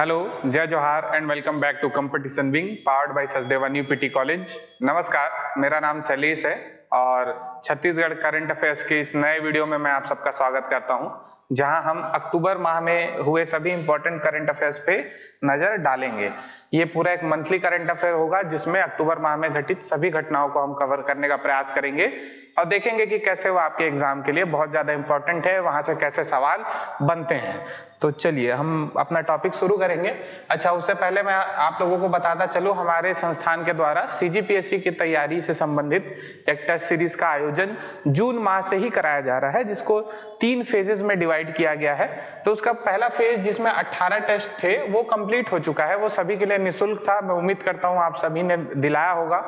Hello, जय जोहार and welcome back to competition wing powered by Sachdeva new PT college. नमस्कार, मेरा नाम शैलेश है और छत्तीसगढ़ करंट अफेयर्स के इस नए वीडियो में मैं आप सबका स्वागत करता हूं, जहां हम अक्टूबर माह में हुए सभी इंपॉर्टेंट करंट अफेयर्स पे नजर डालेंगे। ये पूरा एक मंथली करंट अफेयर होगा जिसमें अक्टूबर माह में घटित सभी घटनाओं को हम कवर करने का प्रयास करेंगे और देखेंगे कि कैसे वो आपके एग्जाम के लिए बहुत ज्यादा इंपॉर्टेंट है, वहां से कैसे सवाल बनते हैं। तो चलिए हम अपना टॉपिक शुरू करेंगे। अच्छा, उससे पहले मैं आप लोगों को बताता चलूं, हमारे संस्थान के द्वारा सीजीपीएससी की तैयारी से संबंधित एक टेस्ट सीरीज का आयोजन जून माह से ही कराया जा रहा है, जिसको 3 फेजेस में डिवाइड किया गया है। तो उसका पहला फेज जिसमें 18 टेस्ट थे वो कंप्लीट हो चुका है। वो सभी के लिए निःशुल्क था। मैं उम्मीद करता हूं आप सभी ने दिलाया होगा।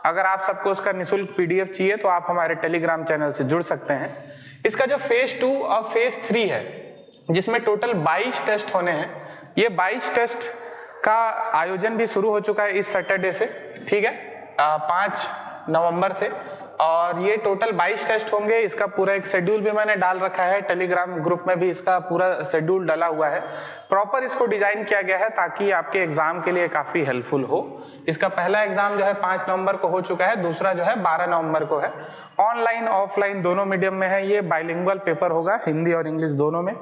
अगर आप सबको उसका निःशुल्क पीडीएफ चाहिए तो आप हमारे टेलीग्राम चैनल से जुड़ सकते हैं। इसका जो फेज 2 और फेज 3 है, जिसमें टोटल 22 टेस्ट होने हैं, ये 22 टेस्ट का आयोजन भी शुरू हो चुका है इस सैटरडे से, ठीक है, 5 नवंबर से। और ये टोटल 22 टेस्ट होंगे। इसका पूरा एक शेड्यूल भी मैंने डाल रखा है, टेलीग्राम ग्रुप में भी इसका पूरा शेड्यूल डाला हुआ है। प्रॉपर इसको डिजाइन किया गया है ताकि आपके एग्जाम के लिए काफी हेल्पफुल हो। इसका पहला एग्जाम जो है 5 नवंबर को हो चुका है, दूसरा जो है 12 नवंबर को है। ऑनलाइन ऑफलाइन दोनों मीडियम में है। ये बाइलिंगुअल पेपर होगा, हिंदी और इंग्लिश दोनों में।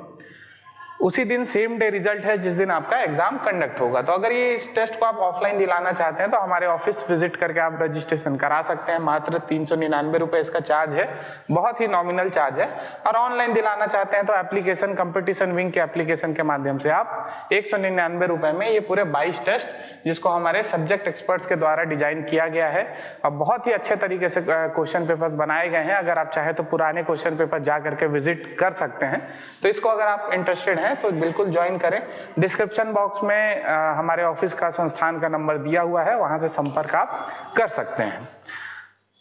उसी दिन सेम डे रिजल्ट है जिस दिन आपका एग्जाम कंडक्ट होगा। तो अगर ये इस टेस्ट को आप ऑफलाइन दिलाना चाहते हैं तो हमारे ऑफिस विजिट करके आप रजिस्ट्रेशन करा सकते हैं। मात्र 399 रुपए इसका चार्ज है, बहुत ही नॉमिनल चार्ज है। और ऑनलाइन दिलाना चाहते हैं तो एप्लीकेशन कंपटीशन विंग के एप्लीकेशन के माध्यम से आप 199 रुपए में ये पूरे 22 टेस्ट, जिसको हमारे सब्जेक्ट एक्सपर्ट्स के द्वारा डिजाइन किया गया है और बहुत ही अच्छे तरीके से क्वेश्चन पेपर्स बनाए गए हैं। अगर आप चाहें तो पुराने क्वेश्चन पेपर जा करके विजिट कर सकते हैं। तो इसको अगर आप इंटरेस्टेड हैं तो बिल्कुल ज्वाइन करें। डिस्क्रिप्शन बॉक्स में हमारे ऑफिस का संस्थान का नंबर दिया हुआ है, वहां से संपर्क आप कर सकते हैं।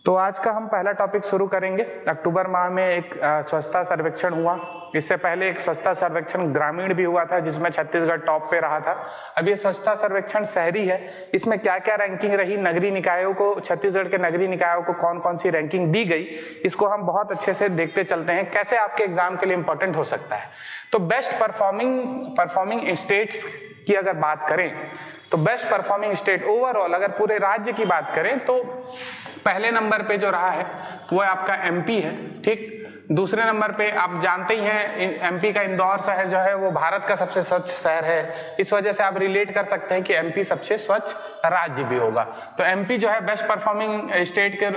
तो आज का हम पहला टॉपिक शुरू करेंगे। अक्टूबर माह में एक स्वच्छता सर्वेक्षण हुआ। इससे पहले एक स्वच्छता सर्वेक्षण ग्रामीण भी हुआ था जिसमें छत्तीसगढ़ टॉप पे रहा था। अब ये स्वच्छता सर्वेक्षण शहरी है। इसमें क्या क्या रैंकिंग रही, नगरीय निकायों को, छत्तीसगढ़ के नगरीय निकायों को कौन कौन सी रैंकिंग दी गई, इसको हम बहुत अच्छे से देखते चलते हैं, कैसे आपके एग्जाम के लिए इंपॉर्टेंट हो सकता है। तो बेस्ट परफॉर्मिंग स्टेट्स की अगर बात करें तो बेस्ट परफॉर्मिंग स्टेट ओवरऑल अगर पूरे राज्य की बात करें तो पहले नंबर पे जो रहा है वो आपका एमपी है, ठीक। दूसरे नंबर पे आप जानते ही हैं एमपी का इंदौर शहर जो है वो भारत का सबसे स्वच्छ शहर है। इस वजह से आप रिलेट कर सकते हैं कि एमपी सबसे स्वच्छ राज्य भी होगा। तो एमपी जो है बेस्ट परफॉर्मिंग स्टेट के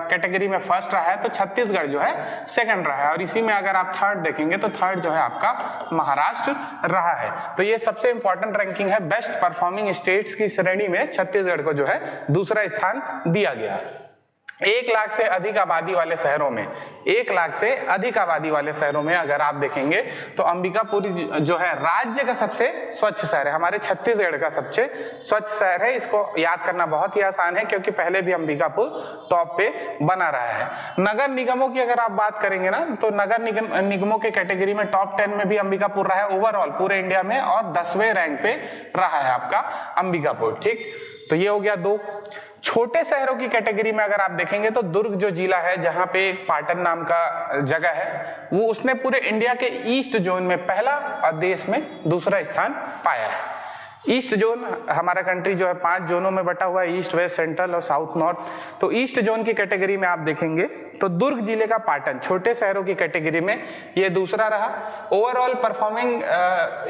कैटेगरी में फर्स्ट रहा है, तो छत्तीसगढ़ जो है सेकंड रहा है। और इसी में अगर आप थर्ड देखेंगे तो थर्ड जो है आपका महाराष्ट्र रहा है। तो ये सबसे इंपॉर्टेंट रैंकिंग है। बेस्ट परफॉर्मिंग स्टेट्स की श्रेणी में छत्तीसगढ़ को जो है दूसरा स्थान दिया गया है। 1 लाख से अधिक आबादी वाले शहरों में, 1 लाख से अधिक आबादी वाले शहरों में अगर आप देखेंगे तो अंबिकापुर जो है राज्य का सबसे स्वच्छ शहर है, हमारे छत्तीसगढ़ का सबसे स्वच्छ शहर है। इसको याद करना बहुत ही आसान है क्योंकि पहले भी अंबिकापुर टॉप पे बना रहा है। नगर निगमों की अगर आप बात करेंगे ना तो नगर निगमों के कैटेगरी में टॉप 10 में भी अंबिकापुर रहा है ओवरऑल पूरे इंडिया में, और 10वें रैंक पे रहा है आपका अंबिकापुर, ठीक। तो ये हो गया 2। छोटे शहरों की कैटेगरी में अगर आप देखेंगे तो दुर्ग जो जिला है, जहां पे एक पाटन नाम का जगह है, वो उसने पूरे इंडिया के ईस्ट जोन में पहला और देश में दूसरा स्थान पाया है। ईस्ट जोन हमारा कंट्री जो है 5 जोनों में बटा हुआ है, ईस्ट, वेस्ट, सेंट्रल और साउथ नॉर्थ। तो ईस्ट जोन की कैटेगरी में आप देखेंगे तो दुर्ग जिले का पाटन छोटे शहरों की कैटेगरी में ये दूसरा रहा। ओवरऑल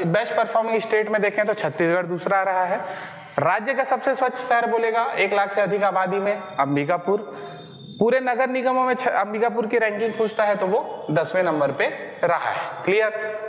बेस्ट परफॉर्मिंग स्टेट में देखें तो छत्तीसगढ़ दूसरा रहा है। राज्य का सबसे स्वच्छ शहर बोलेगा 1 लाख से अधिक आबादी में अंबिकापुर। पूरे नगर निगमों में अंबिकापुर की रैंकिंग पूछता है तो वो 10वें नंबर पे रहा है। क्लियर।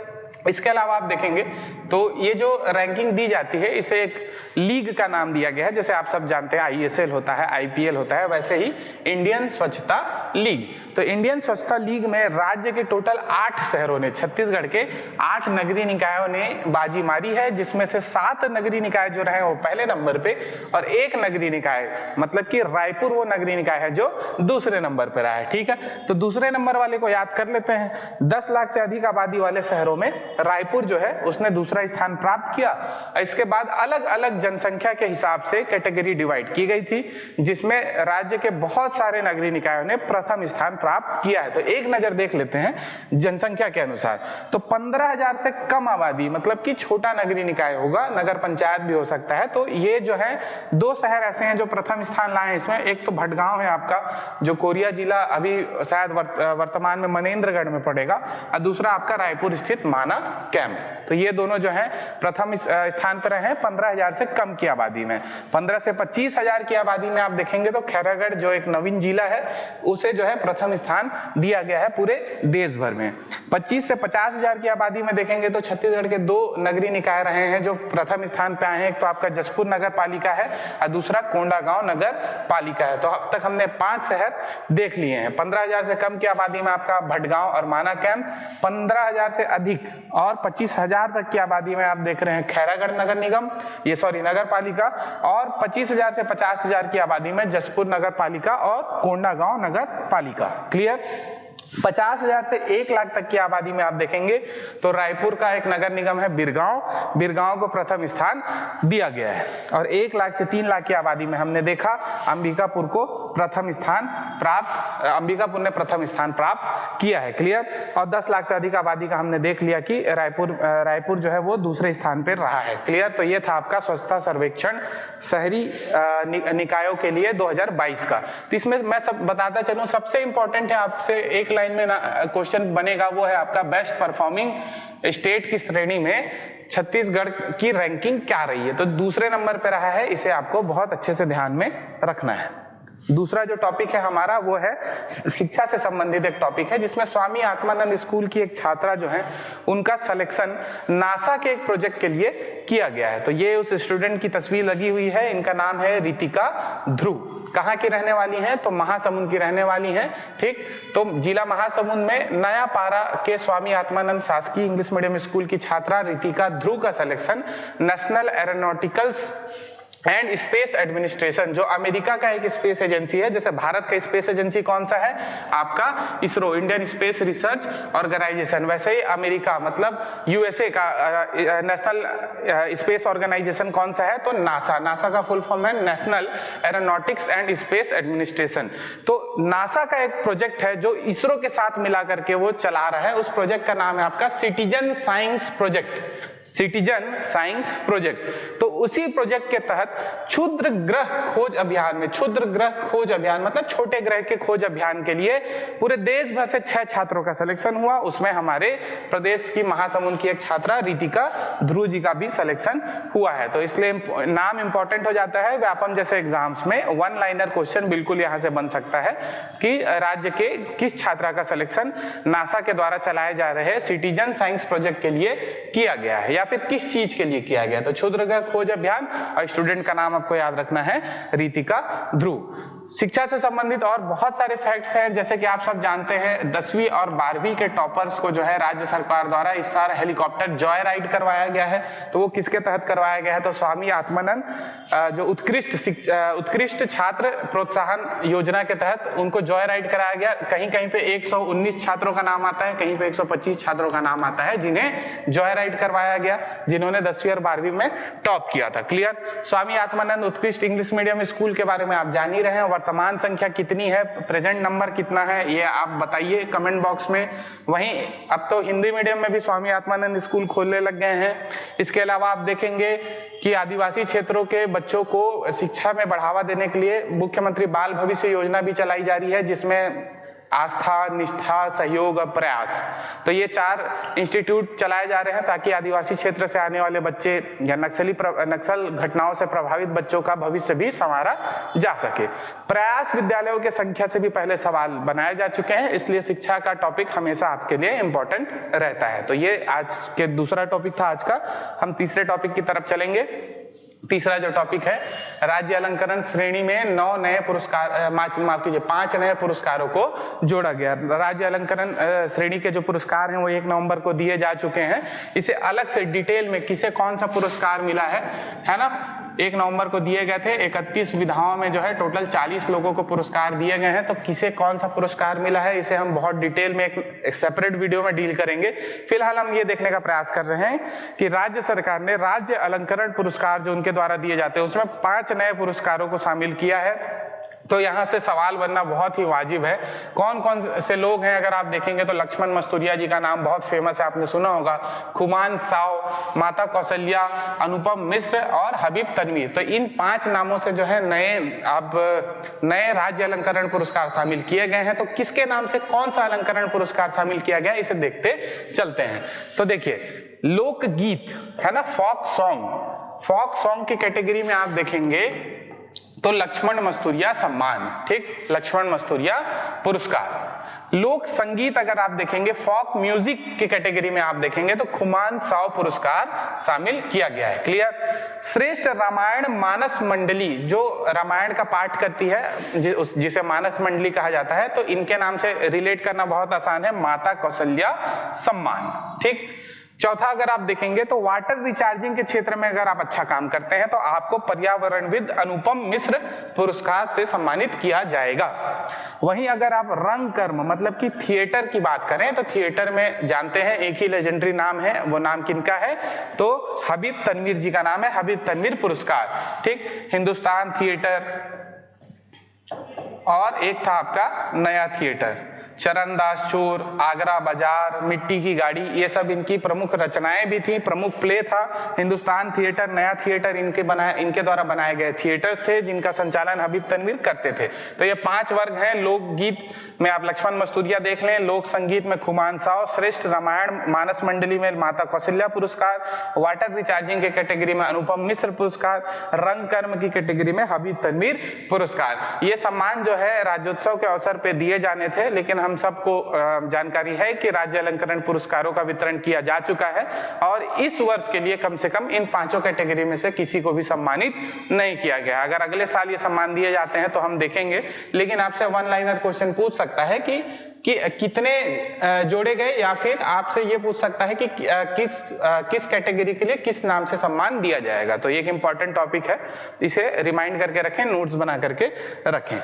इसके अलावा आप देखेंगे तो ये जो रैंकिंग दी जाती है इसे एक लीग का नाम दिया गया है। जैसे आप सब जानते हैं आईएसएल होता है, आईपीएल होता है, वैसे ही इंडियन स्वच्छता लीग। तो इंडियन स्वच्छता लीग में राज्य के टोटल 8 शहरों ने, छत्तीसगढ़ के 8 नगरीय निकायों ने बाजी मारी है, जिसमें से 7 नगरीय निकाय जो रहे वो पहले नंबर पे और 1 नगरीय निकाय मतलब कि रायपुर वो नगरीय निकाय है जो दूसरे नंबर पे रहा है, ठीक है। तो दूसरे नंबर वाले को याद कर लेते हैं। 10 लाख से अधिक आबादी वाले शहरों में रायपुर जो है उसने दूसरा दूसरा स्थान प्राप्त किया। इसके बाद अलग अलग जनसंख्या के हिसाब से कैटेगरी डिवाइड की गई थी, जिसमें राज्य के बहुत सारे नगरीय निकायों ने प्रथम स्थान प्राप्त किया है। तो एक नजर देख लेते हैं जनसंख्या के अनुसार। तो 15,000 से कम आबादी मतलब कि छोटा नगरीय निकाय होगा, नगर पंचायत भी हो सकता है। तो ये जो है 2 शहर ऐसे हैं जो प्रथम स्थान लाए हैं इसमें। एक तो भटगांव है आपका, जो कोरिया जिला अभी शायद वर्तमान में मनेन्द्रगढ़ में पड़ेगा, और दूसरा आपका रायपुर स्थित माना कैंप। तो ये दोनों जो है प्रथम स्थान पर हैं 15,000 से कम की आबादी में। 15 से 25,000 की आबादी में आप देखेंगे तो खैरागढ़ जो एक नवीन जिला है उसे जो है प्रथम स्थान दिया गया है पूरे देश भर में। 25 से 50,000 की आबादी में देखेंगे तो छत्तीसगढ़ के 2 नगरीय निकाय रहे हैं जो प्रथम स्थान पे आए हैं। एक तो आपका जसपुर नगर पालिका है और दूसरा कोंडागांव नगर पालिका है। तो अब तक हमने 5 शहर देख लिए हैं। 15,000 से कम की आबादी में आपका भटगांव और माना कैंप, 15,000 से अधिक और 25,000 तक की आबादी में आप देख रहे हैं खैरागढ़ नगर निगम, नगर पालिका, और 25,000 से 50,000 की आबादी में जसपुर नगर पालिका और कोंडागांव नगर पालिका। क्लियर? 50,000 से 1 लाख तक की आबादी में आप देखेंगे तो रायपुर का एक नगर निगम है बिरगांव को प्रथम स्थान दिया गया है। और 1 लाख से 3 लाख की आबादी में हमने देखा अंबिकापुर ने प्रथम स्थान प्राप्त किया है। क्लियर? और 10 लाख से अधिक आबादी का हमने देख लिया कि रायपुर जो है वो दूसरे स्थान पर रहा है। क्लियर? तो ये था आपका स्वच्छता सर्वेक्षण शहरी निकायों के लिए 2022 का। तो इसमें मैं सब बताता चलूं, सबसे इंपॉर्टेंट है आपसे एक लाइन में क्वेश्चन बनेगा, वो है आपका बेस्ट परफॉर्मिंग स्टेट की श्रेणी में छत्तीसगढ़ की रैंकिंग क्या रही है। तो दूसरे नंबर पे रहा है, इसे आपको बहुत अच्छे से ध्यान में रखना है। दूसरा जो टॉपिक है हमारा वो है शिक्षा से संबंधित एक टॉपिक है, जिसमें स्वामी आत्मानंद स्कूल की एक छात्रा जो है उनका सिलेक्शन नासा के एक प्रोजेक्ट के लिए किया गया है। तो ये उस स्टूडेंट की तस्वीर लगी हुई है। इनका नाम है रितिका ध्रुव। कहाँ की रहने वाली हैं? तो महासमुंद की रहने वाली हैं। ठीक, तो जिला महासमुंद में नया पारा के स्वामी आत्मानंद शासकीय इंग्लिश मीडियम स्कूल की छात्रा रितिका ध्रुव का selection national aeronauticals and space administration, जो अमेरिका का एक स्पेस एजेंसी है, जैसे भारत का स्पेस एजेंसी कौन सा है आपका ISRO, Indian space research organisation, वैसे ही अमेरिका मतलब यूएसए का नेशनल स्पेस ऑर्गेनाइजेशन कौन सा है? तो नासा का फुल फॉर्म है national aeronautics and space administration. तो नासा का एक प्रोजेक्ट है जो इसरो के साथ मिला करके वो चला रहा है। उस प्रोजेक्ट का नाम है आपका सिटीजन साइंस प्रोजेक्ट। तो उसी प्रोजेक्ट के तहत क्षुद्र ग्रह खोज अभियान मतलब छोटे ग्रह के खोज अभियान के लिए पूरे देश भर से 6 छात्रों का सिलेक्शन हुआ। उसमें हमारे प्रदेश की महासमुंद की एक छात्रा रितिका ध्रुव जी का भी सिलेक्शन हुआ है। तो इसलिए नाम इंपॉर्टेंट हो जाता है। व्यापम जैसे एग्जाम्स में 1 लाइनर क्वेश्चन बिल्कुल यहां से बन सकता है कि राज्य के किस छात्रा का सिलेक्शन नासा के द्वारा चलाए जा रहे सिटीजन साइंस प्रोजेक्ट के लिए किया गया है, या फिर किस चीज के लिए किया गया। तो क्षुद्र ग्रह खोज अभियान, और स्टूडेंट का नाम आपको याद रखना है रितिका ध्रुव। शिक्षा से संबंधित और बहुत सारे फैक्ट्स हैं, जैसे कि आप सब जानते हैं 10वीं और 12वीं के टॉपर्स को जो है राज्य सरकार द्वारा इस साल हेलीकॉप्टर जॉय राइड करवाया गया है। तो वो किसके तहत करवाया गया है? तो स्वामी आत्मानंद जो उत्कृष्ट छात्र प्रोत्साहन योजना के तहत उनको जॉय राइड कराया गया। कहीं कहीं पे 119 छात्रों का नाम आता है, कहीं पे 125 छात्रों का नाम आता है जिन्हें जॉय राइड करवाया गया, जिन्होंने 10वीं और 12वीं में टॉप किया था। क्लियर? स्वामी आत्मानंद उत्कृष्ट इंग्लिश मीडियम स्कूल के बारे में आप जान ही रहे हैं। वर्तमान संख्या कितनी है, प्रेजेंट नंबर कितना है, ये आप बताइए कमेंट बॉक्स में। वहीं अब तो हिंदी मीडियम में भी स्वामी आत्मानंद स्कूल खोलने लग गए हैं। इसके अलावा आप देखेंगे कि आदिवासी क्षेत्रों के बच्चों को शिक्षा में बढ़ावा देने के लिए मुख्यमंत्री बाल भविष्य योजना भी चलाई जा रही है, जिसमें आस्था, निष्ठा, सहयोग और प्रयास, तो ये 4 इंस्टीट्यूट चलाए जा रहे हैं ताकि आदिवासी क्षेत्र से आने वाले बच्चे या नक्सल घटनाओं से प्रभावित बच्चों का भविष्य भी संवारा जा सके। प्रयास विद्यालयों की संख्या से भी पहले सवाल बनाए जा चुके हैं, इसलिए शिक्षा का टॉपिक हमेशा आपके लिए इंपॉर्टेंट रहता है। तो ये आज के दूसरा टॉपिक था आज का। हम तीसरे टॉपिक की तरफ चलेंगे। तीसरा जो टॉपिक है, राज्य अलंकरण श्रेणी में 5 नए पुरस्कारों को जोड़ा गया। राज्य अलंकरण श्रेणी के जो पुरस्कार हैं वो 1 नवंबर को दिए जा चुके हैं। इसे अलग से डिटेल में किसे कौन सा पुरस्कार मिला है ना, 1 नवंबर को दिए गए थे। 31 विधाओं में जो है टोटल 40 लोगों को पुरस्कार दिए गए हैं। तो किसे कौन सा पुरस्कार मिला है इसे हम बहुत डिटेल में एक सेपरेट वीडियो में डील करेंगे। फिलहाल हम ये देखने का प्रयास कर रहे हैं कि राज्य सरकार ने राज्य अलंकरण पुरस्कार जो उनके द्वारा दिए जाते हैं उसमें 5 नए पुरस्कारों को शामिल किया है। तो यहाँ से सवाल बनना बहुत ही वाजिब है, कौन कौन से लोग हैं। अगर आप देखेंगे तो लक्ष्मण मस्तूरिया जी का नाम बहुत फेमस है, आपने सुना होगा। खुमान साव, माता कौशल्या, अनुपम मिश्र और हबीब तनवीर। तो इन 5 नामों से जो है नए राज्य अलंकरण पुरस्कार शामिल किए गए हैं। तो किसके नाम से कौन सा अलंकरण पुरस्कार शामिल किया गया इसे देखते चलते हैं। तो देखिए, लोकगीत है ना, फोक सॉन्ग की कैटेगरी में आप देखेंगे तो लक्ष्मण मस्तूरिया सम्मान, ठीक, लक्ष्मण मस्तूरिया पुरस्कार। लोक संगीत अगर आप देखेंगे, फोक म्यूजिक की कैटेगरी में आप देखेंगे तो खुमान साव पुरस्कार शामिल किया गया है। क्लियर। श्रेष्ठ रामायण मानस मंडली, जो रामायण का पाठ करती है जिसे मानस मंडली कहा जाता है, तो इनके नाम से रिलेट करना बहुत आसान है, माता कौशल्या सम्मान, ठीक। चौथा अगर आप देखेंगे तो वाटर रिचार्जिंग के क्षेत्र में अगर आप अच्छा काम करते हैं तो आपको पर्यावरणविद अनुपम मिश्र पुरस्कार से सम्मानित किया जाएगा। वहीं अगर आप रंग कर्म मतलब कि थिएटर की बात करें तो थिएटर में जानते हैं एक ही लेजेंडरी नाम है, वो नाम किनका है, तो हबीब तनवीर जी का नाम है, हबीब तनवीर पुरस्कार, ठीक। हिंदुस्तान थिएटर और एक था आपका नया थिएटर, चरणदास चोर, आगरा बाजार, मिट्टी की गाड़ी, ये सब इनकी प्रमुख रचनाएं भी थी, प्रमुख प्ले था। हिंदुस्तान थिएटर, नया थिएटर इनके द्वारा बनाए गए थिएटर्स थे जिनका संचालन हबीब तनवीर करते थे। तो ये 5 वर्ग हैं। लोकगीत में आप लक्ष्मण मस्तूरिया देख लें, लोक संगीत में खुमान साव, श्रेष्ठ रामायण मानस मंडली में माता कौशल्या पुरस्कार, वाटर रिचार्जिंग के कैटेगरी में अनुपम मिश्र पुरस्कार, रंग कर्म की कैटेगरी में हबीब तनवीर पुरस्कार। ये सम्मान जो है राज्योत्सव के अवसर पे दिए जाने थे, लेकिन हम सबको जानकारी है कि राज्य अलंकरण पुरस्कारों का वितरण किया जा चुका है और इस वर्ष के लिए कम से कम इन 5 कैटेगरी में से किसी को भी सम्मानित नहीं किया गया। अगर अगले साल ये सम्मान दिए जाते हैं तो हम देखेंगे, लेकिन आपसे 1 लाइनर क्वेश्चन पूछ सकता है कि कितने जोड़े गए, या फिर आपसे ये पूछ सकता है कि किस कैटेगरी के लिए किस नाम से सम्मान दिया जाएगा। तो ये एक इंपॉर्टेंट टॉपिक है, इसे रिमाइंड करके रखें, नोट्स बना करके रखें।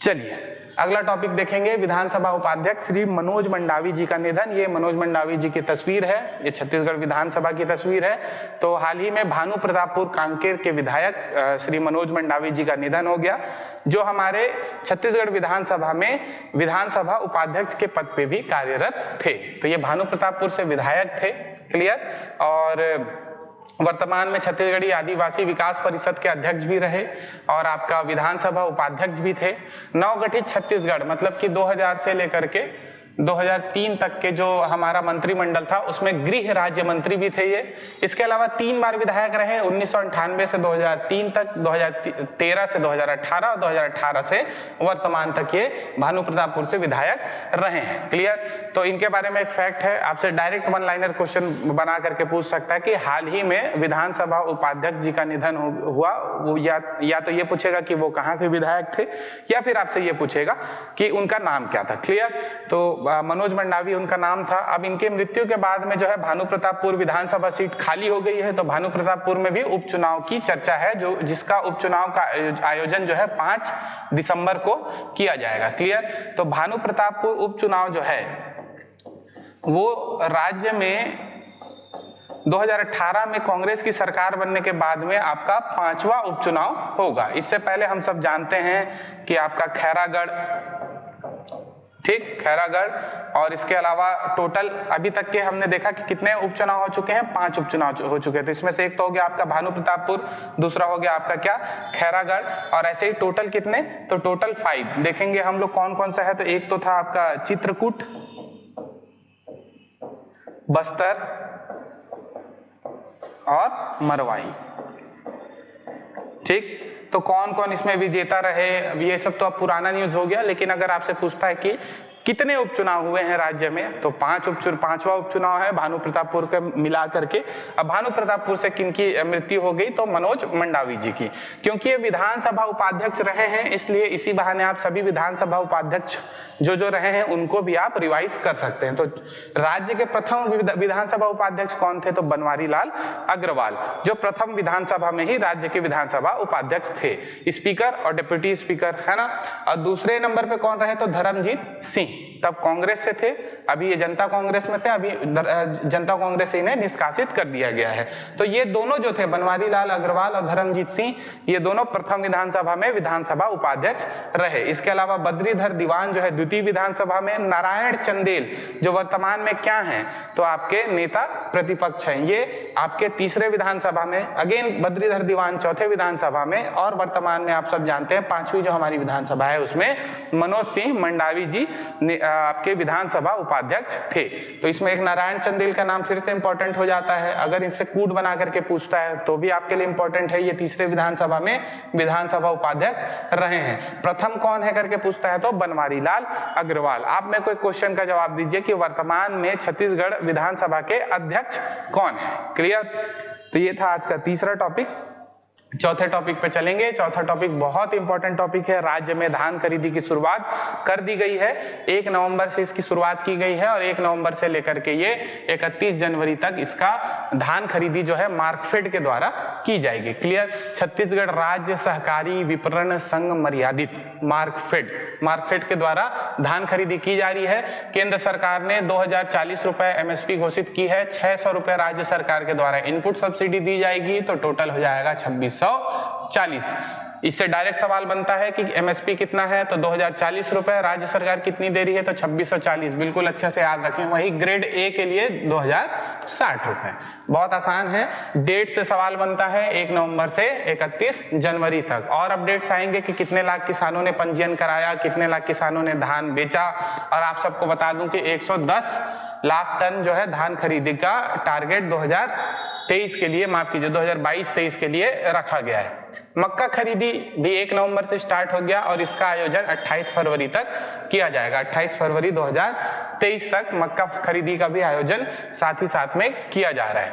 चलिए अगला टॉपिक देखेंगे, विधानसभा उपाध्यक्ष श्री मनोज मंडावी जी का निधन। ये मनोज मंडावी जी की तस्वीर है, ये छत्तीसगढ़ विधानसभा की तस्वीर है। तो हाल ही में भानु प्रतापपुर कांकेर के विधायक श्री मनोज मंडावी जी का निधन हो गया, जो हमारे छत्तीसगढ़ विधानसभा में विधानसभा उपाध्यक्ष के पद पे भी कार्यरत थे। तो ये भानु प्रतापपुर से विधायक थे, क्लियर, और वर्तमान में छत्तीसगढ़ी आदिवासी विकास परिषद के अध्यक्ष भी रहे और आपका विधानसभा उपाध्यक्ष भी थे। नवगठित छत्तीसगढ़ मतलब कि 2000 से लेकर के 2003 तक के जो हमारा मंत्रिमंडल था उसमें गृह राज्य मंत्री भी थे ये। इसके अलावा 3 बार विधायक रहे, 1998 से 2003 तक, 2013 से 2018 और 2018 से वर्तमान तक ये भानु प्रतापपुर से विधायक रहे हैं। क्लियर। तो इनके बारे में एक फैक्ट है, आपसे डायरेक्ट 1 लाइनर क्वेश्चन बना करके पूछ सकता है कि हाल ही में विधानसभा उपाध्यक्ष जी का निधन हुआ, वो या तो ये पूछेगा कि वो कहाँ से विधायक थे, या फिर आपसे ये पूछेगा कि उनका नाम क्या था। क्लियर। तो मनोज मंडावी उनका नाम था। अब इनके मृत्यु के बाद में जो है भानु प्रतापपुर विधानसभा सीट खाली हो गई है, तो भानु प्रतापपुर में भी उपचुनाव की चर्चा है, जिसका उपचुनाव का आयोजन जो है 5 दिसंबर को किया जाएगा। क्लियर। तो भानु प्रतापपुर उपचुनाव जो है वो राज्य में 2018 में कांग्रेस की सरकार बनने के बाद में आपका 5वां उपचुनाव होगा। इससे पहले हम सब जानते हैं कि आपका खैरागढ़, ठीक, खैरागढ़, और इसके अलावा टोटल अभी तक के हमने देखा कि कितने उपचुनाव हो चुके हैं, 5 उपचुनाव हो चुके हैं। तो इसमें से एक तो हो गया आपका भानु प्रतापपुर, दूसरा हो गया आपका क्या, खैरागढ़, और ऐसे ही टोटल कितने, तो टोटल 5 देखेंगे हम लोग कौन कौन सा है। तो एक तो था आपका चित्रकूट, बस्तर और मरवाही, ठीक। तो कौन कौन इसमें विजेता रहे, ये सब तो अब पुराना न्यूज हो गया, लेकिन अगर आपसे पूछता है कि कितने उपचुनाव हुए हैं राज्य में? तो पांचवा उपचुनाव है भानु प्रतापपुर के मिला करके। अब भानु प्रतापपुर से किनकी मृत्यु हो गई? तो मनोज मंडावी जी की। क्योंकि ये विधानसभा उपाध्यक्ष रहे हैं, इसलिए इसी बहाने आप सभी विधानसभा उपाध्यक्ष जो रहे हैं उनको भी आप रिवाइज कर सकते हैं। तो राज्य के प्रथम विधानसभा उपाध्यक्ष कौन थे? तो बनवारी लाल अग्रवाल, जो प्रथम विधानसभा में ही राज्य के विधानसभा उपाध्यक्ष थे, स्पीकर और डिप्टी स्पीकर, है ना। और दूसरे नंबर पे कौन रहे? तो धर्मजीत सिंह, तब कांग्रेस से थे, अभी ये जनता कांग्रेस में थे, अभी जनता कांग्रेस से इन्हें निष्कासित कर दिया गया है। तो ये दोनों जो थे बनवारी लाल अग्रवाल और धर्मजीत सिंह, ये दोनों प्रथम विधानसभा में विधानसभा उपाध्यक्ष रहे। इसके अलावा बद्रीधर दीवान जो है द्वितीय विधानसभा में, नारायण चंदेल जो वर्तमान में क्या हैं? तो आपके नेता प्रतिपक्ष हैं, ये आपके तीसरे विधानसभा में, अगेन बद्रीधर दीवान चौथे विधानसभा में, और वर्तमान में आप सब जानते हैं पांचवी जो हमारी विधानसभा है उसमें मनोज सिंह मंडावी जी आपके विधानसभा उपाध्यक्ष थे। तो इसमें एक नारायण चंदेल का नाम फिर से इंपॉर्टेंट हो जाता है, अगर इनसे कूट बना करके पूछता है तो भी आपके लिए इंपॉर्टेंट है। ये तीसरे विधानसभा में विधानसभा उपाध्यक्ष रहे हैं। प्रथम कौन है करके पूछता है तो बनवारी लाल अग्रवाल। आप मेरे को एक क्वेश्चन का जवाब दीजिए कि वर्तमान में छत्तीसगढ़ विधानसभा के अध्यक्ष कौन है? क्लियर? तो ये था आज का तीसरा टॉपिक। चौथे टॉपिक पे चलेंगे। चौथा टॉपिक बहुत इंपॉर्टेंट टॉपिक है। राज्य में धान खरीदी की शुरुआत कर दी गई है, 1 नवंबर से इसकी शुरुआत की गई है और 1 नवंबर से लेकर के ये 31 जनवरी तक इसका धान खरीदी जो है मार्कफेड के द्वारा की जाएगी। क्लियर? छत्तीसगढ़ राज्य सहकारी विपणन संघ मर्यादित मार्कफेड के द्वारा धान खरीदी की जा रही है। केंद्र सरकार ने 2040 रुपए एमएसपी घोषित की है, 600 रुपए राज्य सरकार के द्वारा इनपुट सब्सिडी दी जाएगी, तो टोटल हो जाएगा 2640। इससे डायरेक्ट सवाल बनता है कि एमएसपी कितना है? तो 2040 रुपए, राज्य सरकार कितनी दे रही है? तो 2640। बिल्कुल अच्छे से याद रखें। वही ग्रेड ए के लिए 2060 रुपए। बहुत आसान है। डेट से सवाल बनता है 1 नवंबर से 31 जनवरी तक। और अपडेट्स आएंगे कि कितने लाख किसानों ने पंजीयन कराया, कितने लाख किसानों ने धान बेचा। और आप सबको बता दूं कि 110 लाख टन जो है धान खरीदी का टारगेट 2023 के लिए, माफ कीजिए 2022-23 के लिए रखा गया है। मक्का खरीदी भी 1 नवंबर से स्टार्ट हो गया और इसका आयोजन 28 फरवरी तक किया जाएगा। 28 फरवरी 2023 तक मक्का खरीदी का भी आयोजन साथ ही साथ में किया जा रहा है।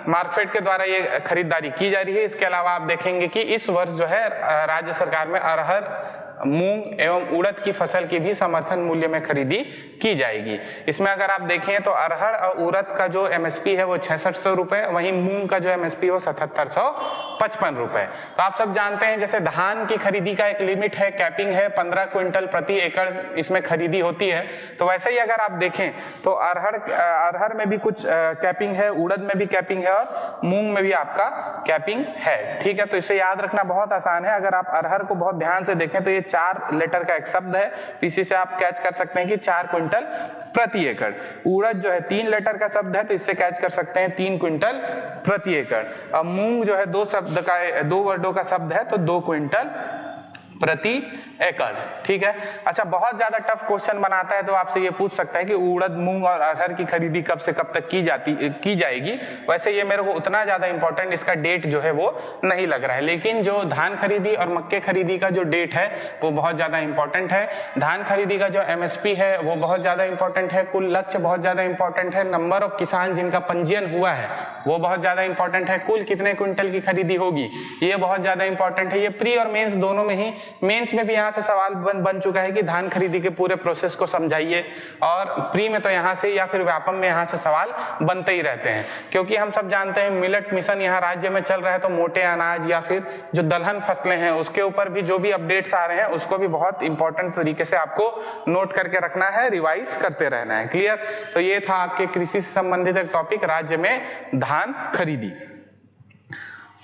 मार्कफेड के द्वारा ये खरीदारी की जा रही है। इसके अलावा आप देखेंगे कि इस वर्ष जो है राज्य सरकार में अरहर, मूंग एवं उड़द की फसल की भी समर्थन मूल्य में खरीदी की जाएगी। इसमें अगर आप देखें तो अरहर और उड़द का जो एमएसपी है वो 6600 रुपए, वहीं मूंग का जो एमएसपी है वो 7755 रुपए। तो आप सब जानते हैं जैसे धान की खरीदी का एक लिमिट है, कैपिंग है, 15 क्विंटल प्रति एकड़ इसमें खरीदी होती है। तो वैसे ही अगर आप देखें तो अरहर में भी कुछ कैपिंग है, उड़द में भी कैपिंग है और मूंग में भी आपका कैपिंग है। ठीक है, तो इसे याद रखना बहुत आसान है। अगर आप अरहर को बहुत ध्यान से देखें तो ये 4 लेटर का एक शब्द है, तो इसी से आप कैच कर सकते हैं कि 4 क्विंटल प्रति एकड़। उड़द जो है 3 लेटर का शब्द है, तो इससे कैच कर सकते हैं 3 क्विंटल प्रति एकड़। अब मूंग जो है 2 वर्डों का शब्द है, तो 2 क्विंटल प्रति एकड़। ठीक है। अच्छा, बहुत ज्यादा टफ क्वेश्चन बनाता है तो आपसे ये पूछ सकता है कि उड़द, मूंग और अरहर की खरीदी कब से कब तक की जाएगी। वैसे ये मेरे को उतना ज्यादा इंपॉर्टेंट इसका डेट जो है वो नहीं लग रहा है, लेकिन जो धान खरीदी और मक्के खरीदी का जो डेट है वो बहुत ज्यादा इंपॉर्टेंट है। धान खरीदी का जो एमएसपी है वो बहुत ज्यादा इंपॉर्टेंट है, कुल लक्ष्य बहुत ज्यादा इंपॉर्टेंट है, नंबर ऑफ किसान जिनका पंजीयन हुआ है वो बहुत ज्यादा इंपॉर्टेंट है, कुल कितने क्विंटल की खरीदी होगी ये बहुत ज्यादा इंपॉर्टेंट है। ये प्री और मेंस दोनों में ही, मेंस में भी यहाँ से सवाल बन चुका है कि धान खरीदी के पूरे प्रोसेस को समझाइए, और प्री में तो यहाँ से या फिर व्यापम में यहाँ से सवाल बनते ही रहते हैं, क्योंकि हम सब जानते हैं मिलेट मिशन यहाँ राज्य में चल रहा है, तो मोटे अनाज या फिर जो दलहन फसलें हैं उसके ऊपर भी जो भी अपडेट्स आ रहे हैं उसको भी बहुत इंपॉर्टेंट तरीके से आपको नोट करके रखना है, रिवाइज करते रहना है। क्लियर? तो ये था आपके कृषि से संबंधित एक टॉपिक, राज्य में धान खरीदी।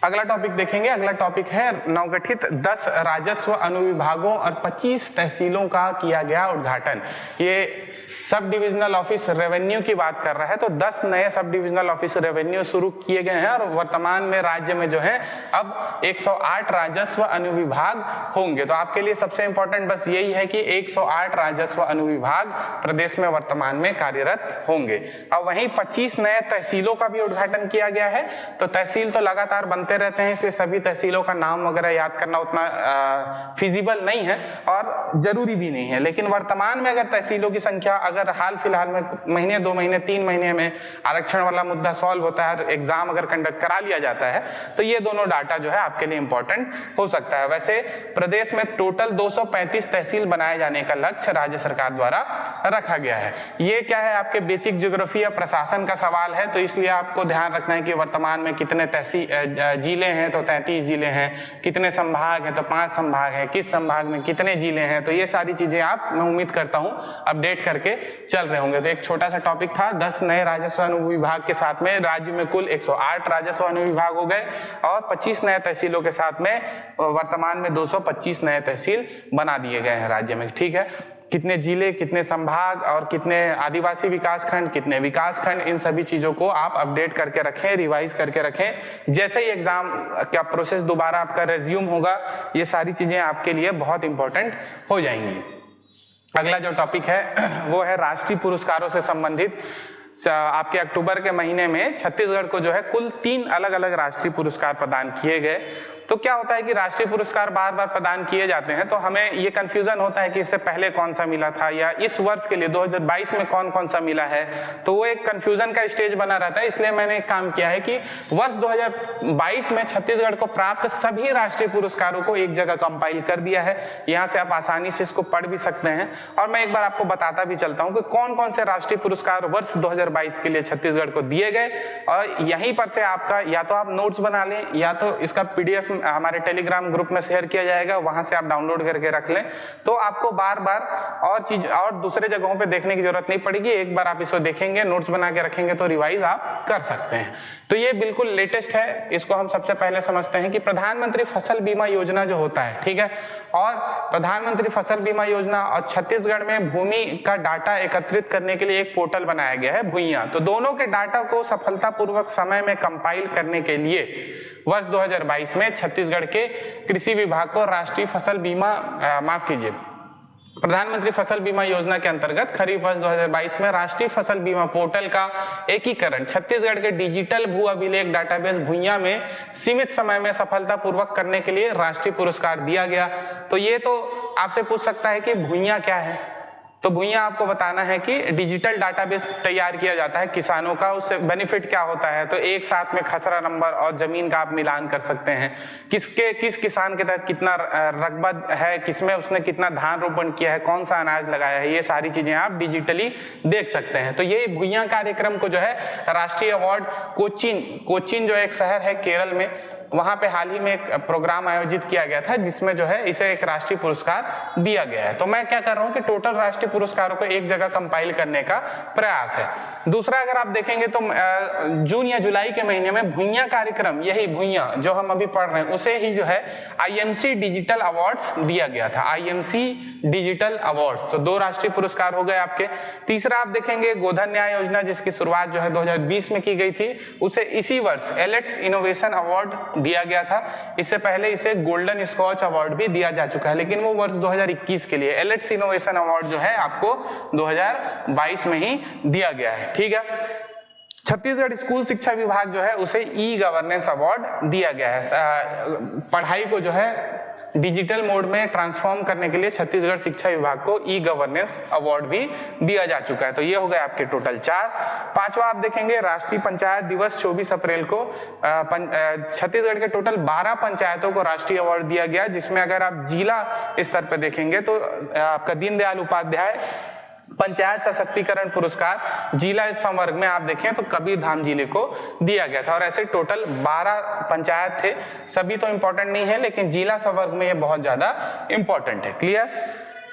अगला टॉपिक देखेंगे। अगला टॉपिक है नवगठित 10 राजस्व अनुविभागों और 25 तहसीलों का किया गया उद्घाटन। ये सब डिविजनल ऑफिस रेवेन्यू की बात कर रहा है तो 10 नए सब डिविजनल ऑफिस रेवेन्यू शुरू किए गए हैं और वर्तमान में राज्य में जो है अब 108 राजस्व अनुविभाग होंगे। तो आपके लिए सबसे इंपॉर्टेंट बस यही है कि 108 राजस्व अनुविभाग प्रदेश में वर्तमान में कार्यरत होंगे। अब वहीं 25 नए तहसीलों का भी उद्घाटन किया गया है। तो तहसील तो लगातार बनते रहते हैं, इसलिए सभी तहसीलों का नाम वगैरह याद करना उतना फिजिबल नहीं है और जरूरी भी नहीं है। लेकिन वर्तमान में अगर तहसीलों की संख्या अगर हाल फिलहाल में महीने 2 महीने 3 महीने में आरक्षण वाला मुद्दा सॉल्व होता है, एग्जाम अगर कंडक्ट करा लिया जाता है तो ये दोनों डाटा जो है आपके लिए इंपॉर्टेंट हो सकता है। वैसे प्रदेश में टोटल 235 तहसील बनाए जाने का लक्ष्य राज्य सरकार द्वारा रखा गया है। ये क्या है, आपके बेसिक ज्योग्राफी या प्रशासन का सवाल है, तो इसलिए आपको ध्यान रखना है कि वर्तमान में कितने जिले हैं, तो 33 जिले हैं, कितने संभाग हैं, तो 5 संभाग हैं, किस संभाग में कितने जिले हैं, तो ये सारी चीजें आप, मैं उम्मीद करता हूं, अपडेट करके चल रहे होंगे। तो एक छोटा सा टॉपिक था, 10 नए राजस्व अनुविभाग के साथ में राज्य में कुल 108 राजस्व अनुविभाग हो गए और 25 नए तहसीलों के साथ में वर्तमान में 225 नए तहसील बना दिए गए हैं राज्य में। ठीक है, कितने जिले, कितने संभाग और कितने आदिवासी विकास खंड, कितने विकास खंड, इन सभी चीजों को आप अपडेट करके रखें, रिवाइज करके रखें। जैसे ही एग्जाम का प्रोसेस दोबारा आपका रेज्यूम होगा, ये सारी चीजें आपके लिए बहुत इंपॉर्टेंट हो जाएंगी। अगला जो टॉपिक है वो है राष्ट्रीय पुरस्कारों से संबंधित। आपके अक्टूबर के महीने में छत्तीसगढ़ को जो है कुल 3 अलग अलग राष्ट्रीय पुरस्कार प्रदान किए गए। तो क्या होता है कि राष्ट्रीय पुरस्कार बार बार प्रदान किए जाते हैं तो हमें ये कंफ्यूजन होता है कि इससे पहले कौन सा मिला था या इस वर्ष के लिए 2022 में कौन कौन सा मिला है, तो वो एक कंफ्यूजन का स्टेज बना रहता है। इसलिए मैंने एक काम किया है कि वर्ष 2022 में छत्तीसगढ़ को प्राप्त सभी राष्ट्रीय पुरस्कारों को एक जगह कंपाइल कर दिया है। यहाँ से आप आसानी से इसको पढ़ भी सकते हैं और मैं एक बार आपको बताता भी चलता हूँ कि कौन कौन से राष्ट्रीय पुरस्कार वर्ष 2022 के लिए छत्तीसगढ़ को दिए गए। और यहीं पर से आपका या तो आप नोट्स बना लें या तो इसका PDF हमारे टेलीग्राम ग्रुप में शेयर किया जाएगा, वहां से आप डाउनलोड करके रख लें, तो आपको बार बार और दूसरे जगहों पे देखने की जरूरत नहीं पड़ेगी। एक बार आप इसको देखेंगे, नोट्स बना के रखेंगे तो रिवाइज आप कर सकते हैं। तो ये बिल्कुल लेटेस्ट है, इसको हम सबसे पहले समझते हैं कि प्रधानमंत्री फसल बीमा योजना जो होता है, ठीक है, और प्रधानमंत्री फसल बीमा योजना और छत्तीसगढ़ में भूमि का डाटा एकत्रित करने के लिए एक पोर्टल बनाया गया है भुइयां। तो दोनों के डाटा को सफलतापूर्वक समय में कंपाइल करने के लिए वर्ष 2022 में छत्तीसगढ़ के कृषि विभाग को राष्ट्रीय फसल बीमा प्रधानमंत्री फसल बीमा योजना के अंतर्गत खरीफ वर्ष 2022 में राष्ट्रीय फसल बीमा पोर्टल का एकीकरण छत्तीसगढ़ के डिजिटल भू अभिलेख डाटाबेस भुइयां में सीमित समय में सफलतापूर्वक करने के लिए राष्ट्रीय पुरस्कार दिया गया। तो ये तो आपसे पूछ सकता है कि भुइयां क्या है, तो भुइयां आपको बताना है कि डिजिटल डाटाबेस तैयार किया जाता है किसानों का, उससे बेनिफिट क्या होता है। तो एक साथ में खसरा नंबर और जमीन का आप मिलान कर सकते हैं, किस किसान के तहत कितना रकबा है, किसमें उसने कितना धान रोपण किया है, कौन सा अनाज लगाया है, ये सारी चीजें आप डिजिटली देख सकते हैं। तो ये भुइयां कार्यक्रम को जो है राष्ट्रीय अवार्ड कोचीन जो एक शहर है केरल में, वहां पे हाल ही में एक प्रोग्राम आयोजित किया गया था जिसमें जो है इसे एक राष्ट्रीय पुरस्कार दिया गया है। तो मैं क्या कर रहा हूं कि टोटल राष्ट्रीय पुरस्कारों को एक जगह कंपाइल करने का प्रयास है। दूसरा, अगर आप देखेंगे तो जून या जुलाई के महीने में भुइयां कार्यक्रम, यही भुइयां जो हम अभी पढ़ रहे हैं, उसे ही जो है IMC डिजिटल अवार्ड्स दिया गया था, IMC डिजिटल अवार्ड्स। तो 2 राष्ट्रीय पुरस्कार हो गए आपके। तीसरा आप देखेंगे गोधन न्याय योजना जिसकी शुरुआत जो है 2020 में की गई थी, उसे इसी वर्ष एलेट्स इनोवेशन अवार्ड दिया गया था। इससे पहले इसे गोल्डन स्कॉच अवार्ड भी दिया जा चुका है, लेकिन वो वर्ष 2021 के लिए एलेट्स इनोवेशन अवार्ड जो है आपको 2022 में ही दिया गया है। ठीक है, छत्तीसगढ़ स्कूल शिक्षा विभाग जो है उसे ई-गवर्नेंस अवार्ड दिया गया है। पढ़ाई को जो है डिजिटल मोड में ट्रांसफॉर्म करने के लिए छत्तीसगढ़ शिक्षा विभाग को ई-गवर्नेंस अवार्ड भी दिया जा चुका है। तो ये हो गए आपके टोटल 4। पांचवा आप देखेंगे राष्ट्रीय पंचायत दिवस 24 अप्रैल को छत्तीसगढ़ के टोटल 12 पंचायतों को राष्ट्रीय अवार्ड दिया गया, जिसमें अगर आप जिला स्तर पर देखेंगे तो आपका दीनदयाल उपाध्याय पंचायत सशक्तिकरण पुरस्कार जिला संवर्ग में आप देखें तो कबीरधाम जिले को दिया गया था। और ऐसे टोटल 12 पंचायत थे, सभी तो इंपॉर्टेंट नहीं है लेकिन जिला संवर्ग में ये बहुत ज्यादा इंपॉर्टेंट है। क्लियर।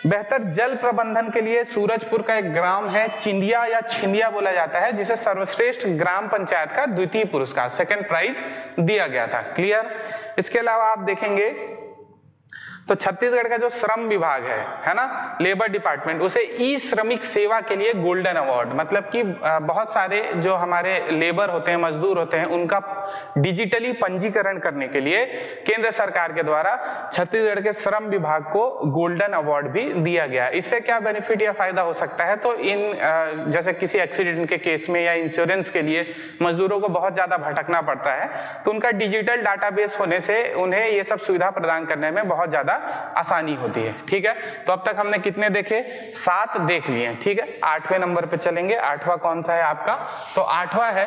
बेहतर जल प्रबंधन के लिए सूरजपुर का एक ग्राम है चिंदिया या छिंदिया बोला जाता है, जिसे सर्वश्रेष्ठ ग्राम पंचायत का द्वितीय पुरस्कार 2nd प्राइज दिया गया था। क्लियर। इसके अलावा आप देखेंगे तो छत्तीसगढ़ का जो श्रम विभाग है ना, लेबर डिपार्टमेंट, उसे ई श्रमिक सेवा के लिए गोल्डन अवार्ड, मतलब कि बहुत सारे जो हमारे लेबर होते हैं, मजदूर होते हैं, उनका डिजिटली पंजीकरण करने के लिए केंद्र सरकार के द्वारा छत्तीसगढ़ के श्रम विभाग को गोल्डन अवार्ड भी दिया गया। इससे क्या बेनिफिट या फायदा हो सकता है, तो इन जैसे किसी एक्सीडेंट के केस में या इंश्योरेंस के लिए मजदूरों को बहुत ज्यादा भटकना पड़ता है, तो उनका डिजिटल डाटाबेस होने से उन्हें ये सब सुविधा प्रदान करने में बहुत ज्यादा आसानी होती है। ठीक है, तो अब तक हमने कितने देखे, 7 देख लिए। ठीक है, 8वें नंबर पे चलेंगे। 8वां कौन सा है आपका, तो 8वां है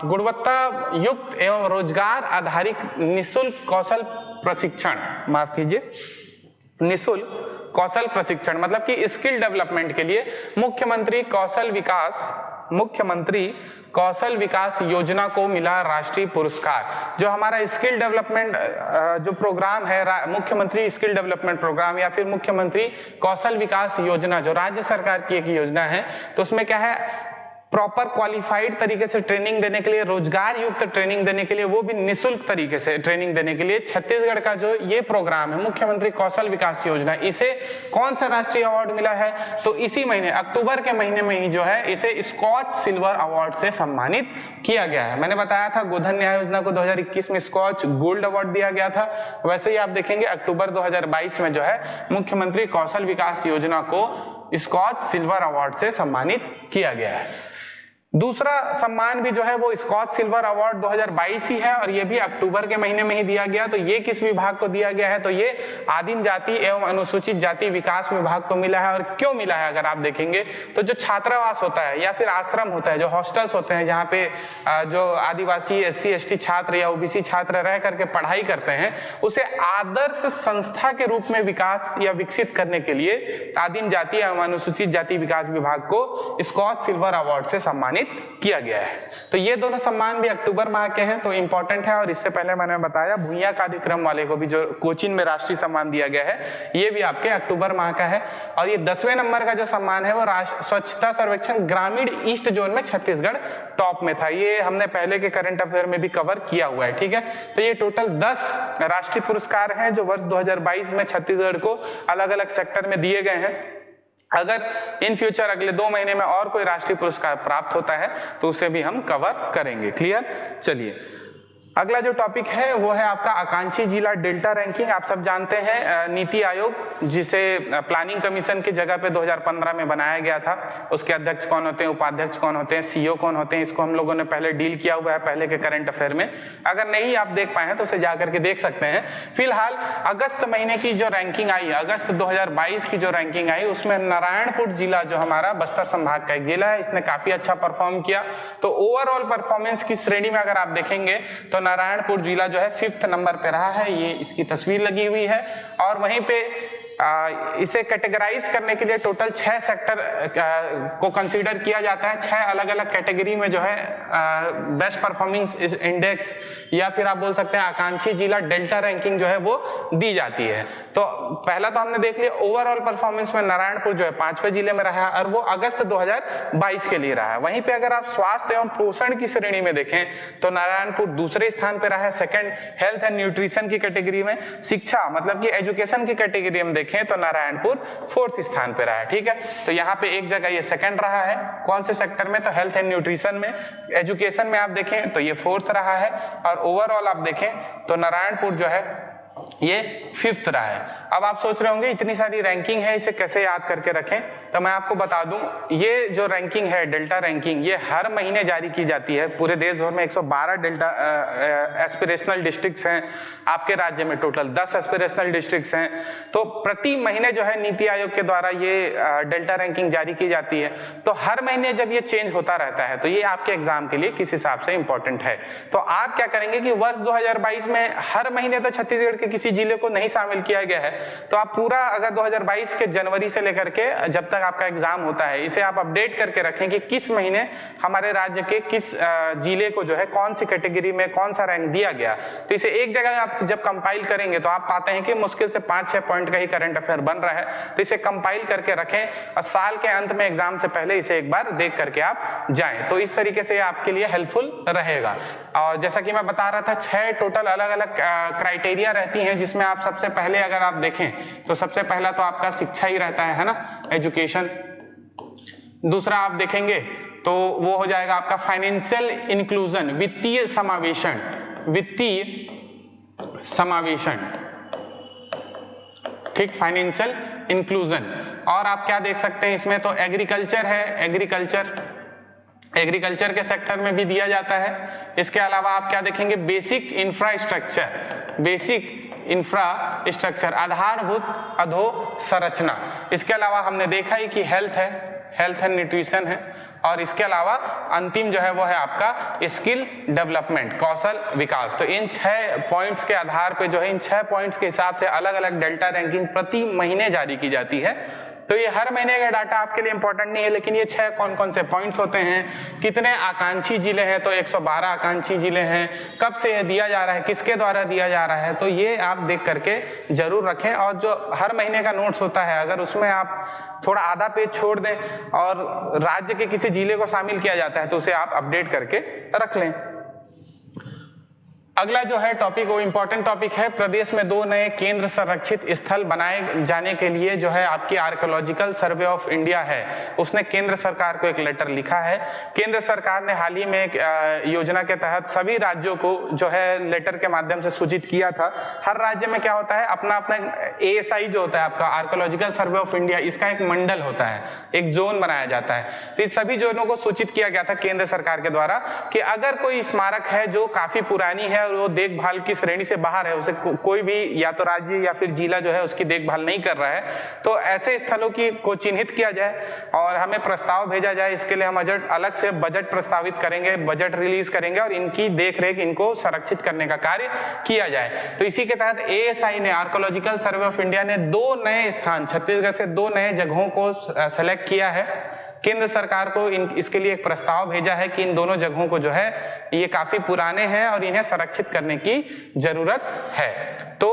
गुणवत्ता युक्त एवं रोजगार आधारित निःशुल्क कौशल प्रशिक्षण, माफ कीजिए, निःशुल्क कौशल प्रशिक्षण, मतलब कि स्किल डेवलपमेंट के लिए मुख्यमंत्री कौशल विकास योजना को मिला राष्ट्रीय पुरस्कार। जो हमारा स्किल डेवलपमेंट जो प्रोग्राम है, मुख्यमंत्री स्किल डेवलपमेंट प्रोग्राम या फिर मुख्यमंत्री कौशल विकास योजना, जो राज्य सरकार की एक योजना है, तो उसमें क्या है, प्रॉपर क्वालिफाइड तरीके से ट्रेनिंग देने के लिए, रोजगार युक्त ट्रेनिंग देने के लिए, वो भी निःशुल्क तरीके से ट्रेनिंग देने के लिए छत्तीसगढ़ का जो ये प्रोग्राम है मुख्यमंत्री कौशल विकास योजना, इसे कौन सा राष्ट्रीय अवार्ड मिला है, तो इसी महीने अक्टूबर के महीने में ही जो है इसे स्कॉच सिल्वर अवार्ड से सम्मानित किया गया है। मैंने बताया था गोधन न्याय योजना को 2021 में स्कॉच गोल्ड अवार्ड दिया गया था, वैसे ही आप देखेंगे अक्टूबर 2022 में जो है मुख्यमंत्री कौशल विकास योजना को स्कॉच सिल्वर अवार्ड से सम्मानित किया गया है। दूसरा सम्मान भी जो है वो स्कॉच सिल्वर अवार्ड 2022 ही है, और ये भी अक्टूबर के महीने में ही दिया गया। तो ये किस विभाग को दिया गया है, तो ये आदिम जाति एवं अनुसूचित जाति विकास विभाग को मिला है। और क्यों मिला है, अगर आप देखेंगे तो जो छात्रावास होता है या फिर आश्रम होता है, जो हॉस्टल्स होते हैं, जहाँ पे जो आदिवासी SC ST छात्र या OBC छात्र रह करके पढ़ाई करते हैं, उसे आदर्श संस्था के रूप में विकास या विकसित करने के लिए आदिम जाति एवं अनुसूचित जाति विकास विभाग को स्कॉच सिल्वर अवार्ड से सम्मानित किया गया है। तो ये दोनों सम्मान भी अक्टूबर माह के हैं, तो इंपॉर्टेंट है। और इससे पहले मैंने बताया भूया कार्यक्रम वाले को भी जो कोचीन में राष्ट्रीय सम्मान दिया गया है, ये भी आपके अक्टूबर माह का है। और ये 10वें नंबर का जो सम्मान है वो स्वच्छता सर्वेक्षण ग्रामीण ईस्ट जोन में छत्तीसगढ़ टॉप में था। ये हमने पहले के करंट अफेयर में भी कवर किया हुआ है। ठीक है, तो ये टोटल 10 राष्ट्रीय पुरस्कार हैं जो वर्ष 2022 में छत्तीसगढ़ को अलग अलग सेक्टर में दिए गए हैं। अगर इन फ्यूचर अगले 2 महीने में और कोई राष्ट्रीय पुरस्कार प्राप्त होता है तो उसे भी हम कवर करेंगे। क्लियर, चलिए अगला जो टॉपिक है वो है आपका आकांक्षी जिला डेल्टा रैंकिंग। आप सब जानते हैं नीति आयोग, जिसे प्लानिंग कमीशन की जगह पे 2015 में बनाया गया था, उसके अध्यक्ष कौन होते हैं, उपाध्यक्ष कौन होते हैं, CEO कौन होते हैं, इसको हम लोगों ने पहले डील किया हुआ है पहले के करंट अफेयर में। अगर नहीं आप देख पाए हैं तो उसे जाकर के देख सकते हैं। फिलहाल अगस्त महीने की जो रैंकिंग आई, अगस्त 2022 की जो रैंकिंग आई, उसमें नारायणपुर जिला जो हमारा बस्तर संभाग का एक जिला है, इसने काफी अच्छा परफॉर्म किया। तो ओवरऑल परफॉर्मेंस की श्रेणी में अगर आप देखेंगे तो नारायणपुर जिला जो है 5th नंबर पे रहा है। ये इसकी तस्वीर लगी हुई है। और वहीं पे इसे कैटेगराइज करने के लिए टोटल 6 सेक्टर को कंसीडर किया जाता है। 6 अलग अलग कैटेगरी में जो है बेस्ट परफॉर्मिंग इंडेक्स या फिर आप बोल सकते हैं आकांक्षी जिला डेल्टा रैंकिंग जो है वो दी जाती है। तो पहला तो हमने देख लिया ओवरऑल परफॉर्मेंस में नारायणपुर जो है 5वें जिले में रहा है और वो अगस्त 2022 के लिए रहा है। वहीं पे अगर आप स्वास्थ्य एवं पोषण की श्रेणी में देखें तो नारायणपुर दूसरे स्थान पे रहा है, सेकंड हेल्थ एंड न्यूट्रिशन की कैटेगरी में। शिक्षा मतलब कि एजुकेशन की कैटेगरी में देखें तो नारायणपुर 4th स्थान पे रहा है। ठीक है, तो यहाँ पे एक जगह ये सेकंड रहा है, कौन से सेक्टर में, तो हेल्थ एंड न्यूट्रिशन में। एजुकेशन में आप देखें तो ये 4th रहा है और ओवरऑल आप देखें तो नारायणपुर जो है ये 5th रहा है। अब आप सोच रहे होंगे इतनी सारी रैंकिंग है, इसे कैसे याद करके रखें, तो मैं आपको बता दूं ये जो रैंकिंग है डेल्टा रैंकिंग, ये हर महीने जारी की जाती है। पूरे देश भर में 112 डेल्टा एस्पिरेशनल डिस्ट्रिक्ट्स हैं आपके राज्य में, टोटल 10 एस्पिरेशनल डिस्ट्रिक्ट्स हैं। तो प्रति महीने जो है नीति आयोग के द्वारा ये डेल्टा रैंकिंग जारी की जाती है। तो हर महीने जब ये चेंज होता रहता है तो ये आपके एग्जाम के लिए किस हिसाब से इंपॉर्टेंट है। तो आप क्या करेंगे कि वर्ष 2022 में हर महीने तो छत्तीसगढ़ के किसी जिले को नहीं शामिल किया गया है, तो आप पूरा अगर 2022 के जनवरी से लेकर के जब तक आपका एग्जाम होता है इसे आप अपडेट करके रखें कि किस महीने हमारे राज्य के किस जिले को जो है कौन सी कैटेगरी में कौन सा रैंक दिया गया। तो इसे एक जगह आप जब कंपाइल करेंगे तो आप पाते हैं कि मुश्किल से 5-6 पॉइंट का ही करंट अफेयर बन रहा है। तो इसे कंपाइल करके रखें और साल के अंत में एग्जाम से पहले इसे एक बार देख करके आप जाएं, तो इस तरीके से आपके लिए हेल्पफुल रहेगा। और जैसा कि मैं बता रहा था 6 टोटल अलग अलग क्राइटेरिया रहते जाती हैं, जिसमें आप सबसे पहले अगर आप देखें तो सबसे पहला तो आपका शिक्षा ही रहता है ना, एजुकेशन। दूसरा आप देखेंगे तो वो हो जाएगा आपका फाइनेंशियल इंक्लूजन, वित्तीय समावेशन, वित्तीय समावेशन, ठीक, फाइनेंशियल इंक्लूजन। और आप क्या देख सकते हैं इसमें, तो एग्रीकल्चर है, एग्रीकल्चर के सेक्टर में भी दिया जाता है। इसके अलावा आप क्या देखेंगे, बेसिक इंफ्रास्ट्रक्चर, बेसिक इंफ्रास्ट्रक्चर, आधारभूत अधोसंरचना। इसके अलावा हमने देखा ही कि हेल्थ है, हेल्थ एंड न्यूट्रिशन है। और इसके अलावा अंतिम जो है वो है आपका स्किल डेवलपमेंट, कौशल विकास। तो इन 6 पॉइंट्स के आधार पे जो है, इन 6 पॉइंट्स के हिसाब से अलग अलग डेल्टा रैंकिंग प्रति महीने जारी की जाती है। तो ये हर महीने का डाटा आपके लिए इंपॉर्टेंट नहीं है, लेकिन ये 6 कौन कौन से पॉइंट्स होते हैं, कितने आकांक्षी जिले हैं, तो 112 आकांक्षी जिले हैं, कब से ये दिया जा रहा है, किसके द्वारा दिया जा रहा है, तो ये आप देख करके जरूर रखें। और जो हर महीने का नोट्स होता है, अगर उसमें आप थोड़ा आधा पेज छोड़ दें और राज्य के किसी जिले को शामिल किया जाता है तो उसे आप अपडेट करके रख लें। अगला जो है टॉपिक वो इंपॉर्टेंट टॉपिक है, प्रदेश में 2 नए केंद्र संरक्षित स्थल बनाए जाने के लिए जो है आपकी आर्कियोलॉजिकल सर्वे ऑफ इंडिया है, उसने केंद्र सरकार को एक लेटर लिखा है। केंद्र सरकार ने हाल ही में एक योजना के तहत सभी राज्यों को जो है लेटर के माध्यम से सूचित किया था। हर राज्य में क्या होता है, अपना अपना ASI जो होता है आपका आर्कियोलॉजिकल सर्वे ऑफ इंडिया, इसका एक मंडल होता है, एक जोन बनाया जाता है। तो इस सभी जोनों को सूचित किया गया था केंद्र सरकार के द्वारा कि अगर कोई स्मारक है जो काफी पुरानी है और वो देखभाल की श्रेणी से बाहर है, उसे कोई भी या तो राज्य या फिर जिला जो है उसकी देखभाल नहीं कर रहा है, तो ऐसे स्थलों को चिन्हित किया जाए और हमें प्रस्ताव भेजा जाए। इसके लिए हम अलग से बजट प्रस्तावित करेंगे, बजट रिलीज करेंगे और इनकी देखरेख, इनको संरक्षित करने का कार्य किया जाए। तो इसी के तहत ASI ने, आर्कियोलॉजिकल सर्वे ऑफ इंडिया ने 2 नए स्थान, छत्तीसगढ़ से 2 नए जगहों को सेलेक्ट किया है। केंद्र सरकार को इसके लिए एक प्रस्ताव भेजा है कि इन दोनों जगहों को जो है ये काफी पुराने हैं और इन्हें संरक्षित करने की जरूरत है। तो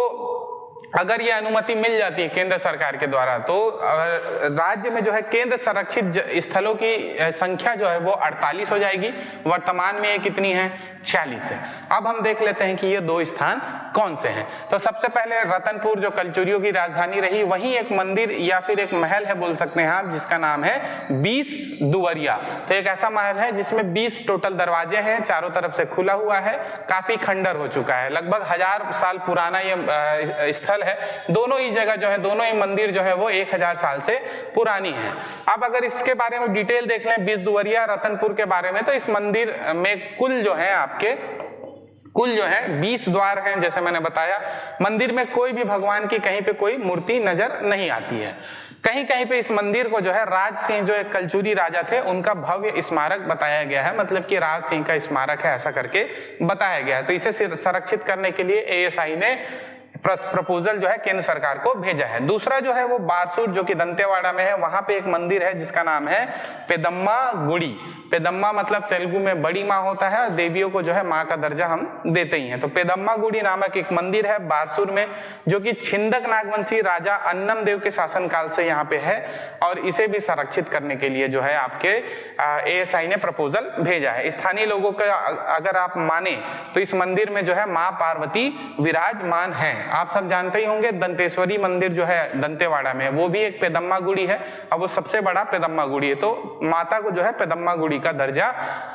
अगर ये अनुमति मिल जाती है केंद्र सरकार के द्वारा तो राज्य में जो है केंद्र संरक्षित स्थलों की संख्या जो है वो 48 हो जाएगी। वर्तमान में ये कितनी है, 46 है। अब हम देख लेते हैं कि ये 2 स्थान कौन से हैं। तो सबसे पहले रतनपुर, जो कलचुरियों की राजधानी रही, वहीं एक मंदिर या फिर एक महल है बोल सकते हैं आप, जिसका नाम है 20 दुवरिया। तो एक ऐसा महल है जिसमें 20 टोटल दरवाजे हैं, चारों तरफ से खुला हुआ है, काफी खंडर हो चुका है, लगभग 1000 साल पुराना ये स्थल है। दोनों ही जगह जो है, दोनों ही मंदिर जो है वो 1000 साल से पुरानी है। अब अगर इसके बारे में डिटेल देख लें 20 दुवरिया रतनपुर के बारे में, तो इस मंदिर में कुल जो है आपके 20 द्वार हैं। जैसे मैंने बताया, मंदिर में कोई भी भगवान की कहीं पे कोई मूर्ति नजर नहीं आती है। कहीं कहीं पे इस मंदिर को जो है राज सिंह, जो एक कलचुरी राजा थे, उनका भव्य स्मारक बताया गया है, मतलब कि राज सिंह का स्मारक है ऐसा करके बताया गया है। तो इसे संरक्षित करने के लिए ASI ने प्रपोजल जो है केंद्र सरकार को भेजा है। दूसरा जो है वो बारसूर, जो कि दंतेवाड़ा में है, वहां पे एक मंदिर है जिसका नाम है पेदम्मा गुड़ी। पेदम्मा मतलब तेलुगु में बड़ी माँ होता है, और देवियों को जो है माँ का दर्जा हम देते ही हैं। तो पेदम्मा गुड़ी नामक एक मंदिर है बारसूर में, जो कि छिंदक नागवंशी राजा अन्नम देव के शासनकाल से यहाँ पे है, और इसे भी संरक्षित करने के लिए जो है आपके ASI ने प्रपोजल भेजा है। स्थानीय लोगों का अगर आप माने तो इस मंदिर में जो है माँ पार्वती विराजमान है। आप सब जानते ही होंगे दंतेश्वरी मंदिर जो है दंतेवाड़ा में, वो भी एक पेदम्मा गुड़ी है, और वो सबसे बड़ा पेदम्मा गुड़ी है। तो माता को जो है पेदम्मा गुड़ी का दर्जा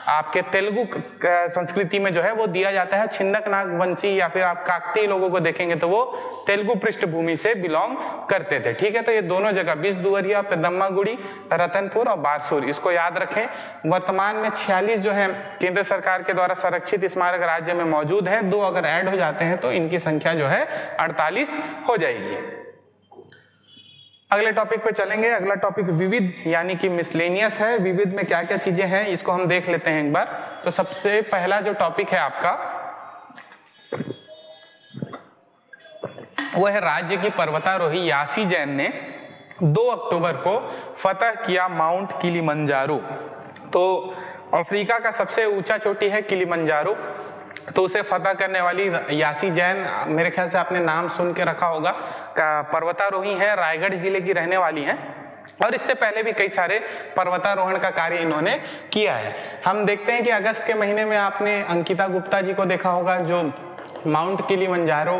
आपके तेलुगु संस्कृति में जो है वो दिया जाता है। छिंदक नागवंशी या फिर आप काकतीय लोगों को देखेंगे तो वो तेलुगु पृष्ठभूमि से बिलोंग करते थे। ठीक है, तो ये दोनों जगह 20 दुवरिया, पेदम्मा गुड़ी, रतनपुर और बारसूर, इसको याद रखें। वर्तमान में 46 जो है केंद्र सरकार के द्वारा संरक्षित स्मारक राज्य में मौजूद है। 2 अगर ऐड हो जाते हैं तो इनकी संख्या जो है 48 हो जाएगी। अगले टॉपिक पे चलेंगे। अगला टॉपिक विविध यानी कि मिसलेनियस है। विविध में क्या क्या चीजें हैं इसको हम देख लेते हैं एक बार। तो सबसे पहला जो टॉपिक है आपका वो है राज्य की पर्वतारोही यासी जैन ने 2 अक्टूबर को फतह किया माउंट किलिमंजारो। तो अफ्रीका का सबसे ऊंचा चोटी है किलिमंजारो, तो उसे फतह करने वाली यासी जैन, मेरे ख्याल से आपने नाम सुन के रखा होगा, पर्वतारोही है, रायगढ़ जिले की रहने वाली हैं, और इससे पहले भी कई सारे पर्वतारोहण का कार्य इन्होंने किया है। हम देखते हैं कि अगस्त के महीने में आपने अंकिता गुप्ता जी को देखा होगा, जो माउंट किलिमंजारो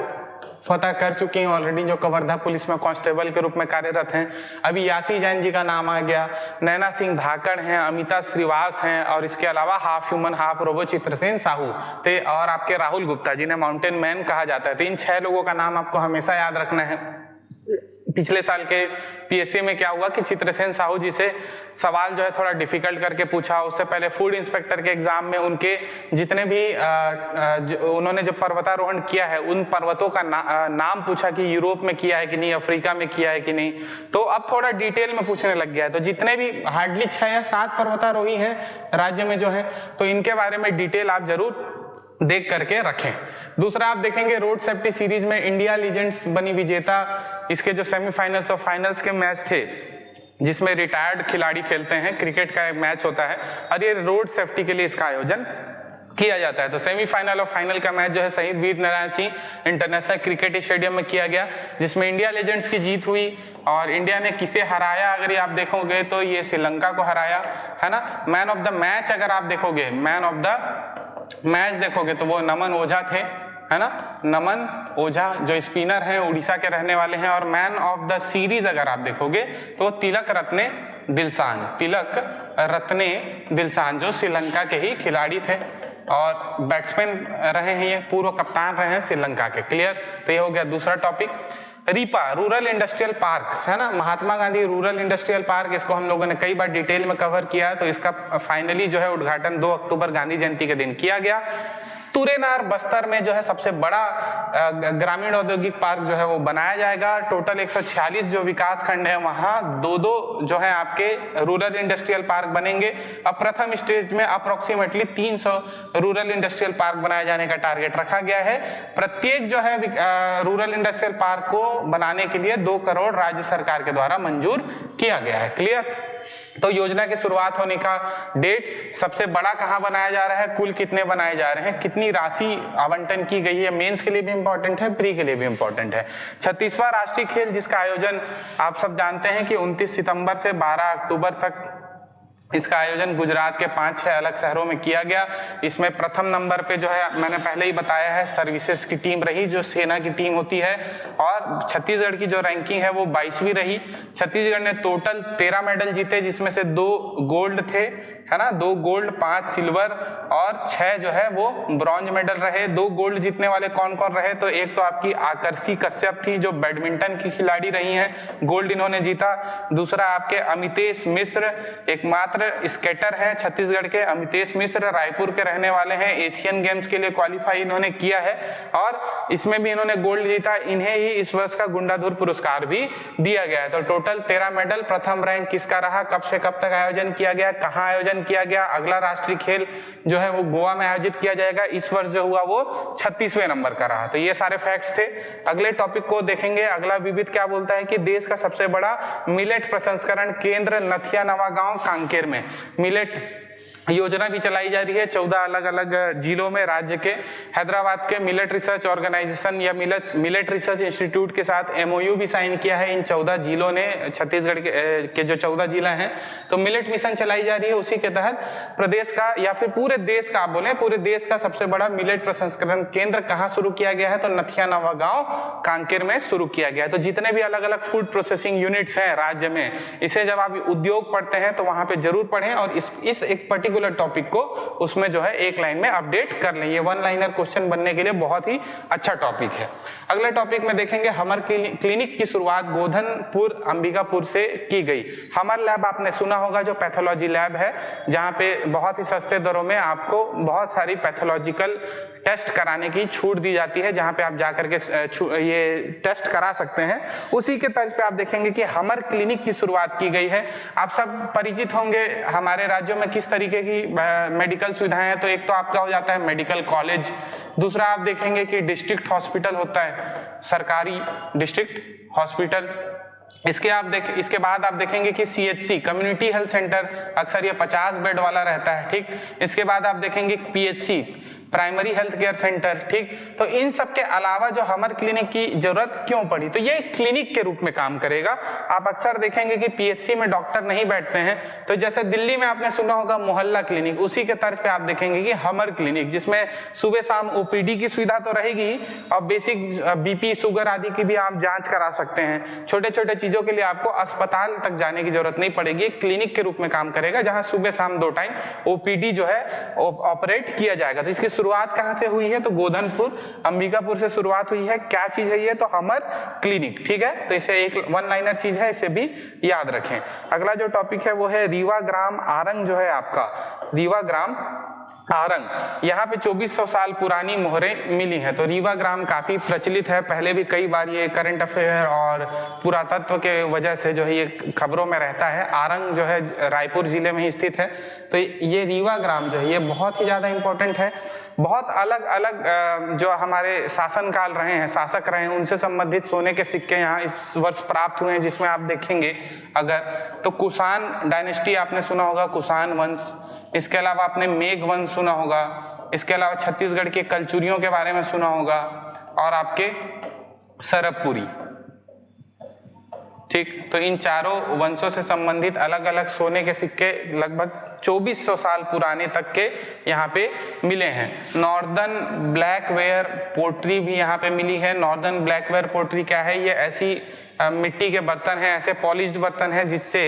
फतह कर चुकी हैं ऑलरेडी, जो कवर्धा पुलिस में कांस्टेबल के रूप में कार्यरत हैं। अभी यासी जैन जी का नाम आ गया, नैना सिंह धाकड़ हैं, अमिता श्रीवास हैं, और इसके अलावा half human half robo Chitrasen Sahu थे, और आपके राहुल गुप्ता जिन्हें माउंटेन मैन कहा जाता है। तो इन 6 लोगों का नाम आपको हमेशा याद रखना है। पिछले साल के पीएससी में क्या हुआ कि चित्रसेन साहू जी से सवाल जो है थोड़ा डिफिकल्ट करके पूछा। उससे पहले फूड इंस्पेक्टर के एग्जाम में उनके जितने भी उन्होंने जो पर्वतारोहण किया है उन पर्वतों का नाम पूछा कि यूरोप में किया है कि नहीं, अफ्रीका में किया है कि नहीं। तो अब थोड़ा डिटेल में पूछने लग गया है। तो जितने भी हार्डली 6 या 7 पर्वतारोही हैं राज्य में जो है, तो इनके बारे में डिटेल आप जरूर देख करके रखें। दूसरा आप देखेंगे रोड सेफ्टी सीरीज में इंडिया लीजेंड्स बनी विजेता। इसके जो सेमीफाइनल्स और फाइनल्स के मैच थे जिसमें रिटायर्ड खिलाड़ी खेलते हैं, क्रिकेट का एक मैच होता है और ये रोड सेफ्टी के लिए इसका आयोजन किया जाता है। तो सेमीफाइनल और फाइनल का मैच जो है Shaheed Veer Narayan Singh international cricket stadium में किया गया, जिसमें इंडिया लीजेंड्स की जीत हुई। और इंडिया ने किसे हराया अगर ये आप देखोगे तो ये श्रीलंका को हराया, है ना। मैन ऑफ द मैच अगर आप देखोगे, मैन ऑफ द मैच देखोगे तो वो नमन ओझा थे, है ना, नमन ओझा जो स्पिनर हैं, उड़ीसा के रहने वाले हैं। और मैन ऑफ द सीरीज अगर आप देखोगे तो तिलक रत्ने दिल्सान, तिलक रत्ने दिल्सान जो श्रीलंका के ही खिलाड़ी थे और बैट्समैन रहे हैं, ये पूर्व कप्तान रहे हैं श्रीलंका के। क्लियर। तो ये हो गया दूसरा topic. RIPA rural industrial park, है ना, Mahatma Gandhi rural industrial park, इसको हम लोगों ने कई बार डिटेल में कवर किया है। तो इसका फाइनली जो है उद्घाटन 2 अक्टूबर गांधी जयंती के दिन किया गया। तुरेनार बस्तर में जो है सबसे बड़ा ग्रामीण औद्योगिक पार्क जो है वो बनाया जाएगा। टोटल 146 जो विकास खंड है वहाँ 2 जो है आपके रूरल इंडस्ट्रियल पार्क बनेंगे। अब प्रथम स्टेज में अप्रोक्सीमेटली 300 रूरल इंडस्ट्रियल पार्क बनाए जाने का टारगेट रखा गया है। प्रत्येक जो है रूरल इंडस्ट्रियल पार्क को बनाने के लिए 2 करोड़ राज्य सरकार के द्वारा मंजूर किया गया है। क्लियर। तो योजना की शुरुआत होने का डेट, सबसे बड़ा कहाँ बनाया जा रहा है, कुल कितने बनाए जा रहे हैं, कितनी राशि आवंटन की गई है, मेंस के लिए भी इंपॉर्टेंट है, प्री के लिए भी इंपॉर्टेंट है। 36वां राष्ट्रीय खेल जिसका आयोजन आप सब जानते हैं कि 29 सितंबर से 12 अक्टूबर तक इसका आयोजन गुजरात के 5-6 अलग शहरों में किया गया। इसमें प्रथम नंबर पे जो है मैंने पहले ही बताया है सर्विसेज की टीम रही, जो सेना की टीम होती है। और छत्तीसगढ़ की जो रैंकिंग है वो 22वीं रही। छत्तीसगढ़ ने टोटल 13 मेडल जीते, जिसमें से 2 गोल्ड थे, है ना, 2 गोल्ड 5 सिल्वर और 6 जो है वो ब्रॉन्ज मेडल रहे। 2 गोल्ड जीतने वाले कौन कौन रहे, तो एक तो आपकी आकर्षी कश्यप थी जो बैडमिंटन की खिलाड़ी रही हैं, गोल्ड इन्होंने जीता। दूसरा आपके अमितेश मिश्र, एकमात्र स्केटर है छत्तीसगढ़ के अमितेश मिश्र, रायपुर के रहने वाले हैं, एशियन गेम्स के लिए क्वालिफाई इन्होंने किया है और इसमें भी इन्होंने गोल्ड जीता। इन्हें ही इस वर्ष का गुंडाधुर पुरस्कार भी दिया गया है। तो टोटल 13 मेडल। प्रथम रैंक किसका रहा, कब से कब तक आयोजन किया गया, कहाँ आयोजन किया गया। अगला राष्ट्रीय खेल जो है वो गोवा में आयोजित किया जाएगा। इस वर्ष जो हुआ वो 36वें नंबर का रहा। तो ये सारे फैक्ट्स थे। अगले टॉपिक को देखेंगे। अगला विविध क्या बोलता है कि देश का सबसे बड़ा मिलेट प्रसंस्करण केंद्र नथिया नवागांव कांकेर में मिलेट योजना भी चलाई जा रही है 14 अलग अलग जिलों में राज्य के। हैदराबाद के मिलेट रिसर्च ऑर्गेनाइजेशन या मिलेट रिसर्च इंस्टीट्यूट के साथ MOU भी साइन किया है इन 14 जिलों ने, छत्तीसगढ़ के जो 14 जिला हैं। तो मिलेट मिशन चलाई जा रही है, उसी के तहत प्रदेश का या फिर पूरे देश का, आप बोले पूरे देश का सबसे बड़ा मिलेट प्रसंस्करण केंद्र कहाँ शुरू किया गया है, तो नथिया नवागांव कांकेर में शुरू किया गया है। तो जितने भी अलग अलग फूड प्रोसेसिंग यूनिट्स हैं राज्य में, इसे जब आप उद्योग पढ़ते हैं तो वहां पे जरूर पढ़ें और इस एक पर्टिकुलर टॉपिक को उसमें जो है एक लाइन में अपडेट कर लें। ये 1 लाइनर क्वेश्चन बनने के लिए बहुत ही अच्छा टॉपिक है। अगले टॉपिक में देखेंगे हमर क्लिनिक की शुरुआत गोधनपुर अंबिकापुर से की गई। हमर लैब आपने सुना होगा, जो पैथोलॉजी लैब है, जहां पे बहुत ही सस्ते दरों में आपको बहुत सारी पैथोलॉजिकल टेस्ट कराने की छूट दी जाती है, जहां पे आप जाकर के ये टेस्ट करा सकते हैं। उसी के तर्ज पे आप देखेंगे कि हमर क्लिनिक की शुरुआत की गई है। आप सब परिचित होंगे हमारे राज्यों में किस तरीके की मेडिकल सुविधाएं हैं। तो एक तो आपका हो जाता है मेडिकल कॉलेज, दूसरा आप देखेंगे कि डिस्ट्रिक्ट हॉस्पिटल होता है, सरकारी डिस्ट्रिक्ट हॉस्पिटल। इसके बाद आप देखेंगे कि CHC कम्युनिटी हेल्थ सेंटर, अक्सर ये 50 बेड वाला रहता है, ठीक। इसके बाद आप देखेंगे PHC primary health care centre, ठीक। तो इन सब के अलावा जो हमर क्लिनिक की जरूरत क्यों पड़ी, तो ये क्लिनिक के रूप में काम करेगा। आप अक्सर देखेंगे कि पीएचसी में डॉक्टर नहीं बैठते हैं, तो जैसे दिल्ली में आपने सुना होगा मोहल्ला क्लिनिक, उसी के तर्ज पे आप देखेंगे कि हमर क्लिनिक, जिसमें सुबह शाम ओपीडी की सुविधा तो रहेगी और बेसिक बीपी शुगर आदि की भी आप जांच करा सकते हैं। छोटे छोटे चीजों के लिए आपको अस्पताल तक जाने की जरूरत नहीं पड़ेगी, क्लिनिक के रूप में काम करेगा, जहां सुबह शाम 2 टाइम ओपीडी जो है ऑपरेट किया जाएगा। तो इसकी शुरुआत कहां से हुई है, तो गोधनपुर अंबिकापुर से शुरुआत हुई है। क्या चीज है ये, तो हमर क्लिनिक, ठीक है। तो इसे एक वन लाइनर चीज है, इसे भी याद रखें। अगला जो टॉपिक है वो है रीवा ग्राम आरंग जो है आपका, रीवा ग्राम आरंग, यहाँ पे 2400 साल पुरानी मोहरें मिली हैं। तो रीवा ग्राम काफी प्रचलित है, पहले भी कई बार ये करंट अफेयर और पुरातत्व के वजह से जो है ये खबरों में रहता है। आरंग जो है रायपुर जिले में ही स्थित है। तो ये रीवा ग्राम जो है ये बहुत ही ज्यादा इंपॉर्टेंट है। बहुत अलग अलग जो हमारे शासनकाल रहे हैं, शासक रहे हैं, उनसे संबंधित सोने के सिक्के यहाँ इस वर्ष प्राप्त हुए हैं, जिसमें आप देखेंगे अगर तो कुषाण डायनेस्टी आपने सुना होगा, कुषाण वंश, इसके अलावा आपने मेघ वंश सुना होगा, इसके अलावा छत्तीसगढ़ के कलचुरियों के बारे में सुना होगा और आपके सरबपुरी, ठीक। तो इन चारों वंशों से संबंधित अलग अलग सोने के सिक्के लगभग 2400 साल पुराने तक के यहाँ पे मिले हैं। नॉर्दर्न ब्लैकवेयर पोट्री भी यहाँ पे मिली है। नॉर्दर्न ब्लैकवेयर पोट्री क्या है, ये ऐसी मिट्टी के बर्तन हैं, ऐसे पॉलिश्ड बर्तन हैं जिससे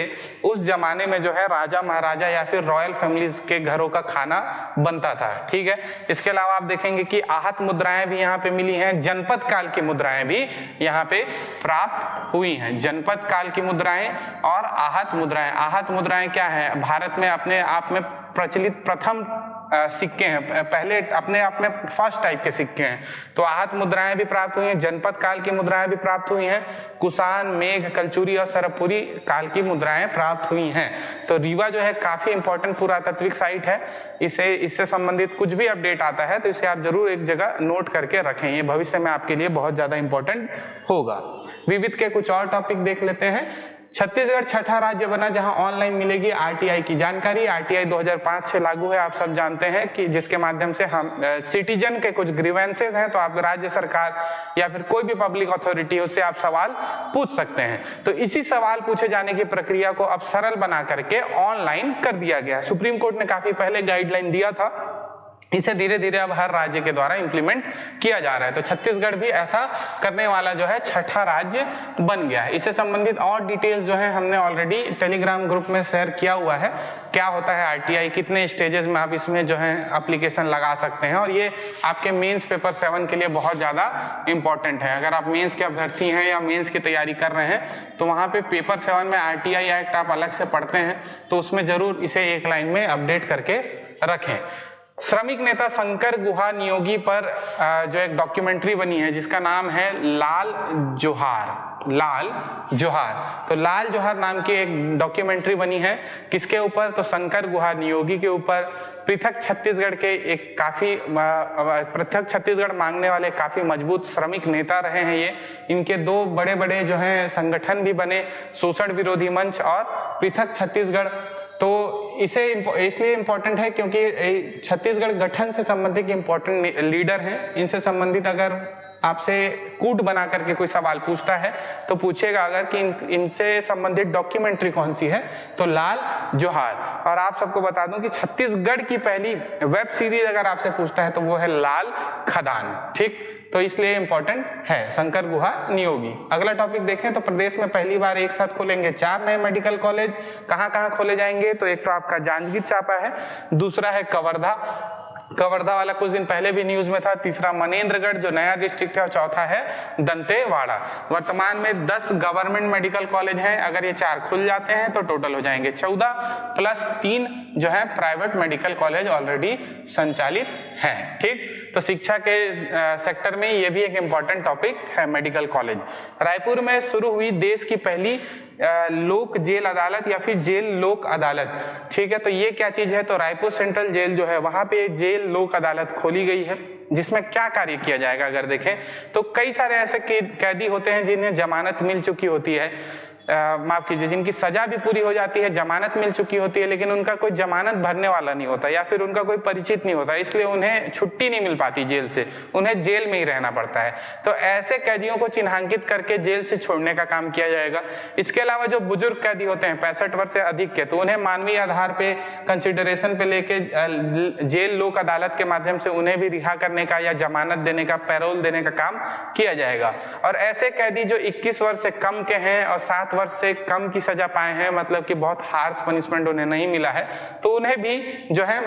उस जमाने में जो है राजा महाराजा या फिर रॉयल फैमिलीज के घरों का खाना बनता था, ठीक है। इसके अलावा आप देखेंगे कि आहत मुद्राएं भी यहाँ पे मिली हैं। जनपद काल की मुद्राएं भी यहाँ पे प्राप्त हुई हैं, जनपद काल की मुद्राएं और आहत मुद्राएं। आहत मुद्राएं क्या है, भारत में अपने आप में प्रचलित प्रथम सिक्के हैं, पहले अपने आप में फर्स्ट टाइप के सिक्के हैं। तो आहत मुद्राएं भी प्राप्त हुई हैं, जनपद काल की मुद्राएं भी प्राप्त हुई हैं, कुषाण, मेघ, कलचुरी और सरबपुरी काल की मुद्राएं प्राप्त हुई हैं। तो रीवा जो है काफी इंपॉर्टेंट पुरातात्विक साइट है। इससे संबंधित कुछ भी अपडेट आता है तो इसे आप जरूर एक जगह नोट करके रखें, ये भविष्य में आपके लिए बहुत ज्यादा इंपॉर्टेंट होगा। विविध के कुछ और टॉपिक देख लेते हैं। छत्तीसगढ़ छठा राज्य बना जहां ऑनलाइन मिलेगी आरटीआई की जानकारी। आरटीआई 2005 से लागू है, आप सब जानते हैं कि जिसके माध्यम से हम सिटीजन के कुछ ग्रीवेंसेस हैं तो आप राज्य सरकार या फिर कोई भी पब्लिक अथॉरिटी है उससे आप सवाल पूछ सकते हैं। तो इसी सवाल पूछे जाने की प्रक्रिया को अब सरल बना करके ऑनलाइन कर दिया गया। सुप्रीम कोर्ट ने काफी पहले गाइडलाइन दिया था, इसे धीरे धीरे अब हर राज्य के द्वारा इंप्लीमेंट किया जा रहा है। तो छत्तीसगढ़ भी ऐसा करने वाला जो है छठा राज्य बन गया है। इससे संबंधित और डिटेल्स जो है हमने ऑलरेडी टेलीग्राम ग्रुप में शेयर किया हुआ है। क्या होता है आरटीआई, कितने स्टेजेस में आप इसमें जो है एप्लीकेशन लगा सकते हैं, और ये आपके मेंस पेपर 7 के लिए बहुत ज़्यादा इंपॉर्टेंट है। अगर आप मेंस के अभ्यर्थी हैं या मेंस की तैयारी कर रहे हैं तो वहाँ पे पेपर 7 में आरटीआई एक्ट आप अलग से पढ़ते हैं, तो उसमें जरूर इसे एक लाइन में अपडेट करके रखें। श्रमिक नेता शंकर गुहा नियोगी पर जो एक डॉक्यूमेंट्री बनी है जिसका नाम है लाल जोहार। लाल जोहार, तो लाल जोहार नाम की एक डॉक्यूमेंट्री बनी है, किसके ऊपर, तो शंकर गुहा नियोगी के ऊपर। पृथक छत्तीसगढ़ के एक काफी पृथक छत्तीसगढ़ मांगने वाले काफी मजबूत श्रमिक नेता रहे हैं ये। इनके 2 बड़े बड़े जो हैं संगठन भी बने, शोषण विरोधी मंच और पृथक छत्तीसगढ़। तो इसे इसलिए इम्पोर्टेंट है क्योंकि छत्तीसगढ़ गठन से संबंधित इम्पोर्टेंट लीडर हैं। इनसे संबंधित अगर आपसे कूट बना करके कोई सवाल पूछता है तो पूछेगा अगर कि इनसे संबंधित डॉक्यूमेंट्री कौन सी है, तो लाल जोहार। और आप सबको बता दूं कि छत्तीसगढ़ की पहली वेब सीरीज अगर आपसे पूछता है तो वो है लाल खदान, ठीक। तो इसलिए इंपॉर्टेंट है शंकर गुहा नियोगी। अगला टॉपिक देखें तो प्रदेश में पहली बार एक साथ खोलेंगे 4 नए मेडिकल कॉलेज। कहाँ कहाँ खोले जाएंगे, तो एक तो आपका जांजगीर चांपा है, दूसरा है कवर्धा, कवर्धा वाला कुछ दिन पहले भी न्यूज में था, तीसरा मनेन्द्रगढ़ जो नया डिस्ट्रिक्ट है, और चौथा है दंतेवाड़ा। वर्तमान में 10 गवर्नमेंट मेडिकल कॉलेज हैं, अगर ये 4 खुल जाते हैं तो टोटल हो जाएंगे 14 प्लस 3 जो है प्राइवेट मेडिकल कॉलेज ऑलरेडी संचालित हैं, ठीक। तो शिक्षा के सेक्टर में ये भी एक इम्पॉर्टेंट टॉपिक है मेडिकल कॉलेज। रायपुर में शुरू हुई देश की पहली लोक जेल अदालत या फिर जेल लोक अदालत, ठीक है। तो ये क्या चीज है, तो रायपुर सेंट्रल जेल जो है वहां पे जेल लोक अदालत खोली गई है, जिसमें क्या कार्य किया जाएगा अगर देखें तो कई सारे ऐसे कैदी होते हैं जिन्हें जमानत मिल चुकी होती है, माफ कीजिए, जिनकी सजा भी पूरी हो जाती है, जमानत मिल चुकी होती है, लेकिन उनका कोई जमानत भरने वाला नहीं होता या फिर उनका कोई परिचित नहीं होता, इसलिए उन्हें छुट्टी नहीं मिल पाती जेल से, उन्हें जेल में ही रहना पड़ता है। तो ऐसे कैदियों को चिन्हांकित करके जेल से छोड़ने का काम किया जाएगा। इसके अलावा जो बुजुर्ग कैदी होते हैं 65 वर्ष से अधिक के, तो उन्हें मानवीय आधार पे कंसिडरेशन पे लेके जेल लोक अदालत के माध्यम से उन्हें भी रिहा करने का या जमानत देने का, पैरोल देने का काम किया जाएगा। और ऐसे कैदी जो 21 वर्ष से कम के हैं और 7 वर्ष से कम की सजा पाए हैं, मतलब कि बहुत हार्श पनिशमेंट उन्हें नहीं मिला है, तो उन्हें भी जो है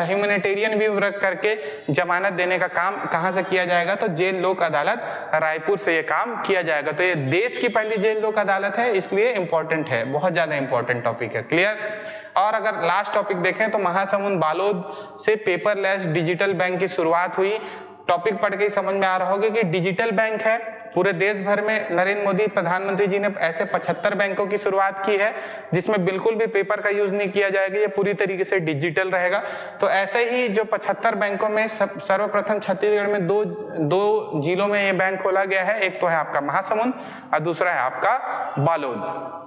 ह्यूमैनिटेरियन व्यू रख करके जमानत देने का काम कहां से किया जाएगा, तो जेल लोक अदालत रायपुर से ये काम किया जाएगा। तो ये देश की पहली जेल लोक अदालत है, इसलिए इंपॉर्टेंट है, बहुत ज्यादा इंपॉर्टेंट टॉपिक है। क्लियर। और अगर लास्ट टॉपिक देखें तो महासमुंद बालोद से पेपरलेस डिजिटल बैंक की शुरुआत हुई। टॉपिक पढ़ के ही समझ में आ रहा होगा कि डिजिटल बैंक है। पूरे देश भर में नरेंद्र मोदी प्रधानमंत्री जी ने ऐसे 75 बैंकों की शुरुआत की है जिसमें बिल्कुल भी पेपर का यूज नहीं किया जाएगा, ये पूरी तरीके से डिजिटल रहेगा। तो ऐसे ही जो 75 बैंकों में सर्वप्रथम छत्तीसगढ़ में दो जिलों में ये बैंक खोला गया है, एक तो है आपका महासमुंद और दूसरा है आपका बालोद।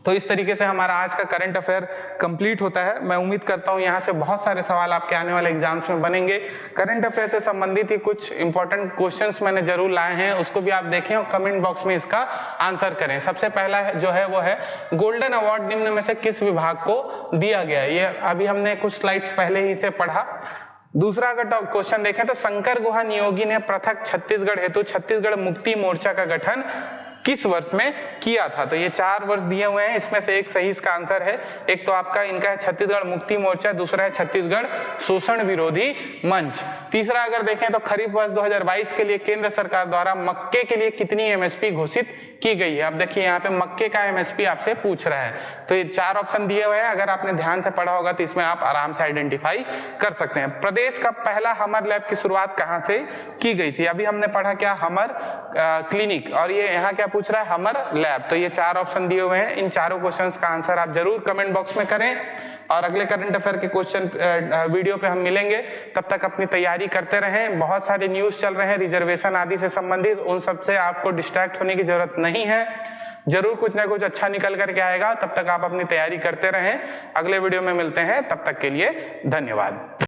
तो इस तरीके से हमारा आज का करंट अफेयर कंप्लीट होता है। मैं उम्मीद करता हूं यहाँ से बहुत सारे सवाल आपके आने वाले एग्जाम्स में बनेंगे। करंट अफेयर से संबंधित ही कुछ इंपॉर्टेंट क्वेश्चंस मैंने जरूर लाए हैं, उसको भी आप देखें और कमेंट बॉक्स में इसका आंसर करें। सबसे पहला जो है वो है गोल्डन अवार्ड निम्न में से किस विभाग को दिया गया है, ये अभी हमने कुछ स्लाइड्स पहले ही से पढ़ा। दूसरा अगर क्वेश्चन देखें तो शंकर गुहा नियोगी ने पृथक छत्तीसगढ़ हेतु छत्तीसगढ़ मुक्ति मोर्चा का गठन किस वर्ष में किया था। तो ये 4 वर्ष दिए हुए हैं, इसमें से एक सही इसका आंसर है। एक तो आपका इनका है छत्तीसगढ़ मुक्ति मोर्चा, दूसरा है छत्तीसगढ़ शोषण विरोधी मंच। तीसरा अगर देखें तो खरीफ वर्ष 2022 के लिए केंद्र सरकार द्वारा मक्के के लिए कितनी एमएसपी घोषित की गई है। अब देखिए यहाँ पे मक्के का एमएसपी आपसे पूछ रहा है, तो ये 4 ऑप्शन दिए हुए हैं। अगर आपने ध्यान से पढ़ा होगा तो इसमें आप आराम से आइडेंटिफाई कर सकते हैं। प्रदेश का पहला हमर लैब की शुरुआत कहाँ से की गई थी। अभी हमने पढ़ा क्या, हमर क्लिनिक, और ये यहाँ क्या पूछ रहा है, हमर लैब। तो ये 4 ऑप्शन दिए हुए हैं, इन चारों क्वेश्चंस का आंसर आप जरूर कमेंट बॉक्स में करें। और अगले करंट अफेयर के क्वेश्चन वीडियो पे हम मिलेंगे, तब तक अपनी तैयारी करते रहें। बहुत सारे न्यूज चल रहे हैं रिजर्वेशन आदि से संबंधित, उन सबसे आपको डिस्ट्रैक्ट होने की जरूरत नहीं है, जरूर कुछ ना कुछ अच्छा निकल करके आएगा। तब तक आप अपनी तैयारी करते रहें। अगले वीडियो में मिलते हैं, तब तक के लिए धन्यवाद।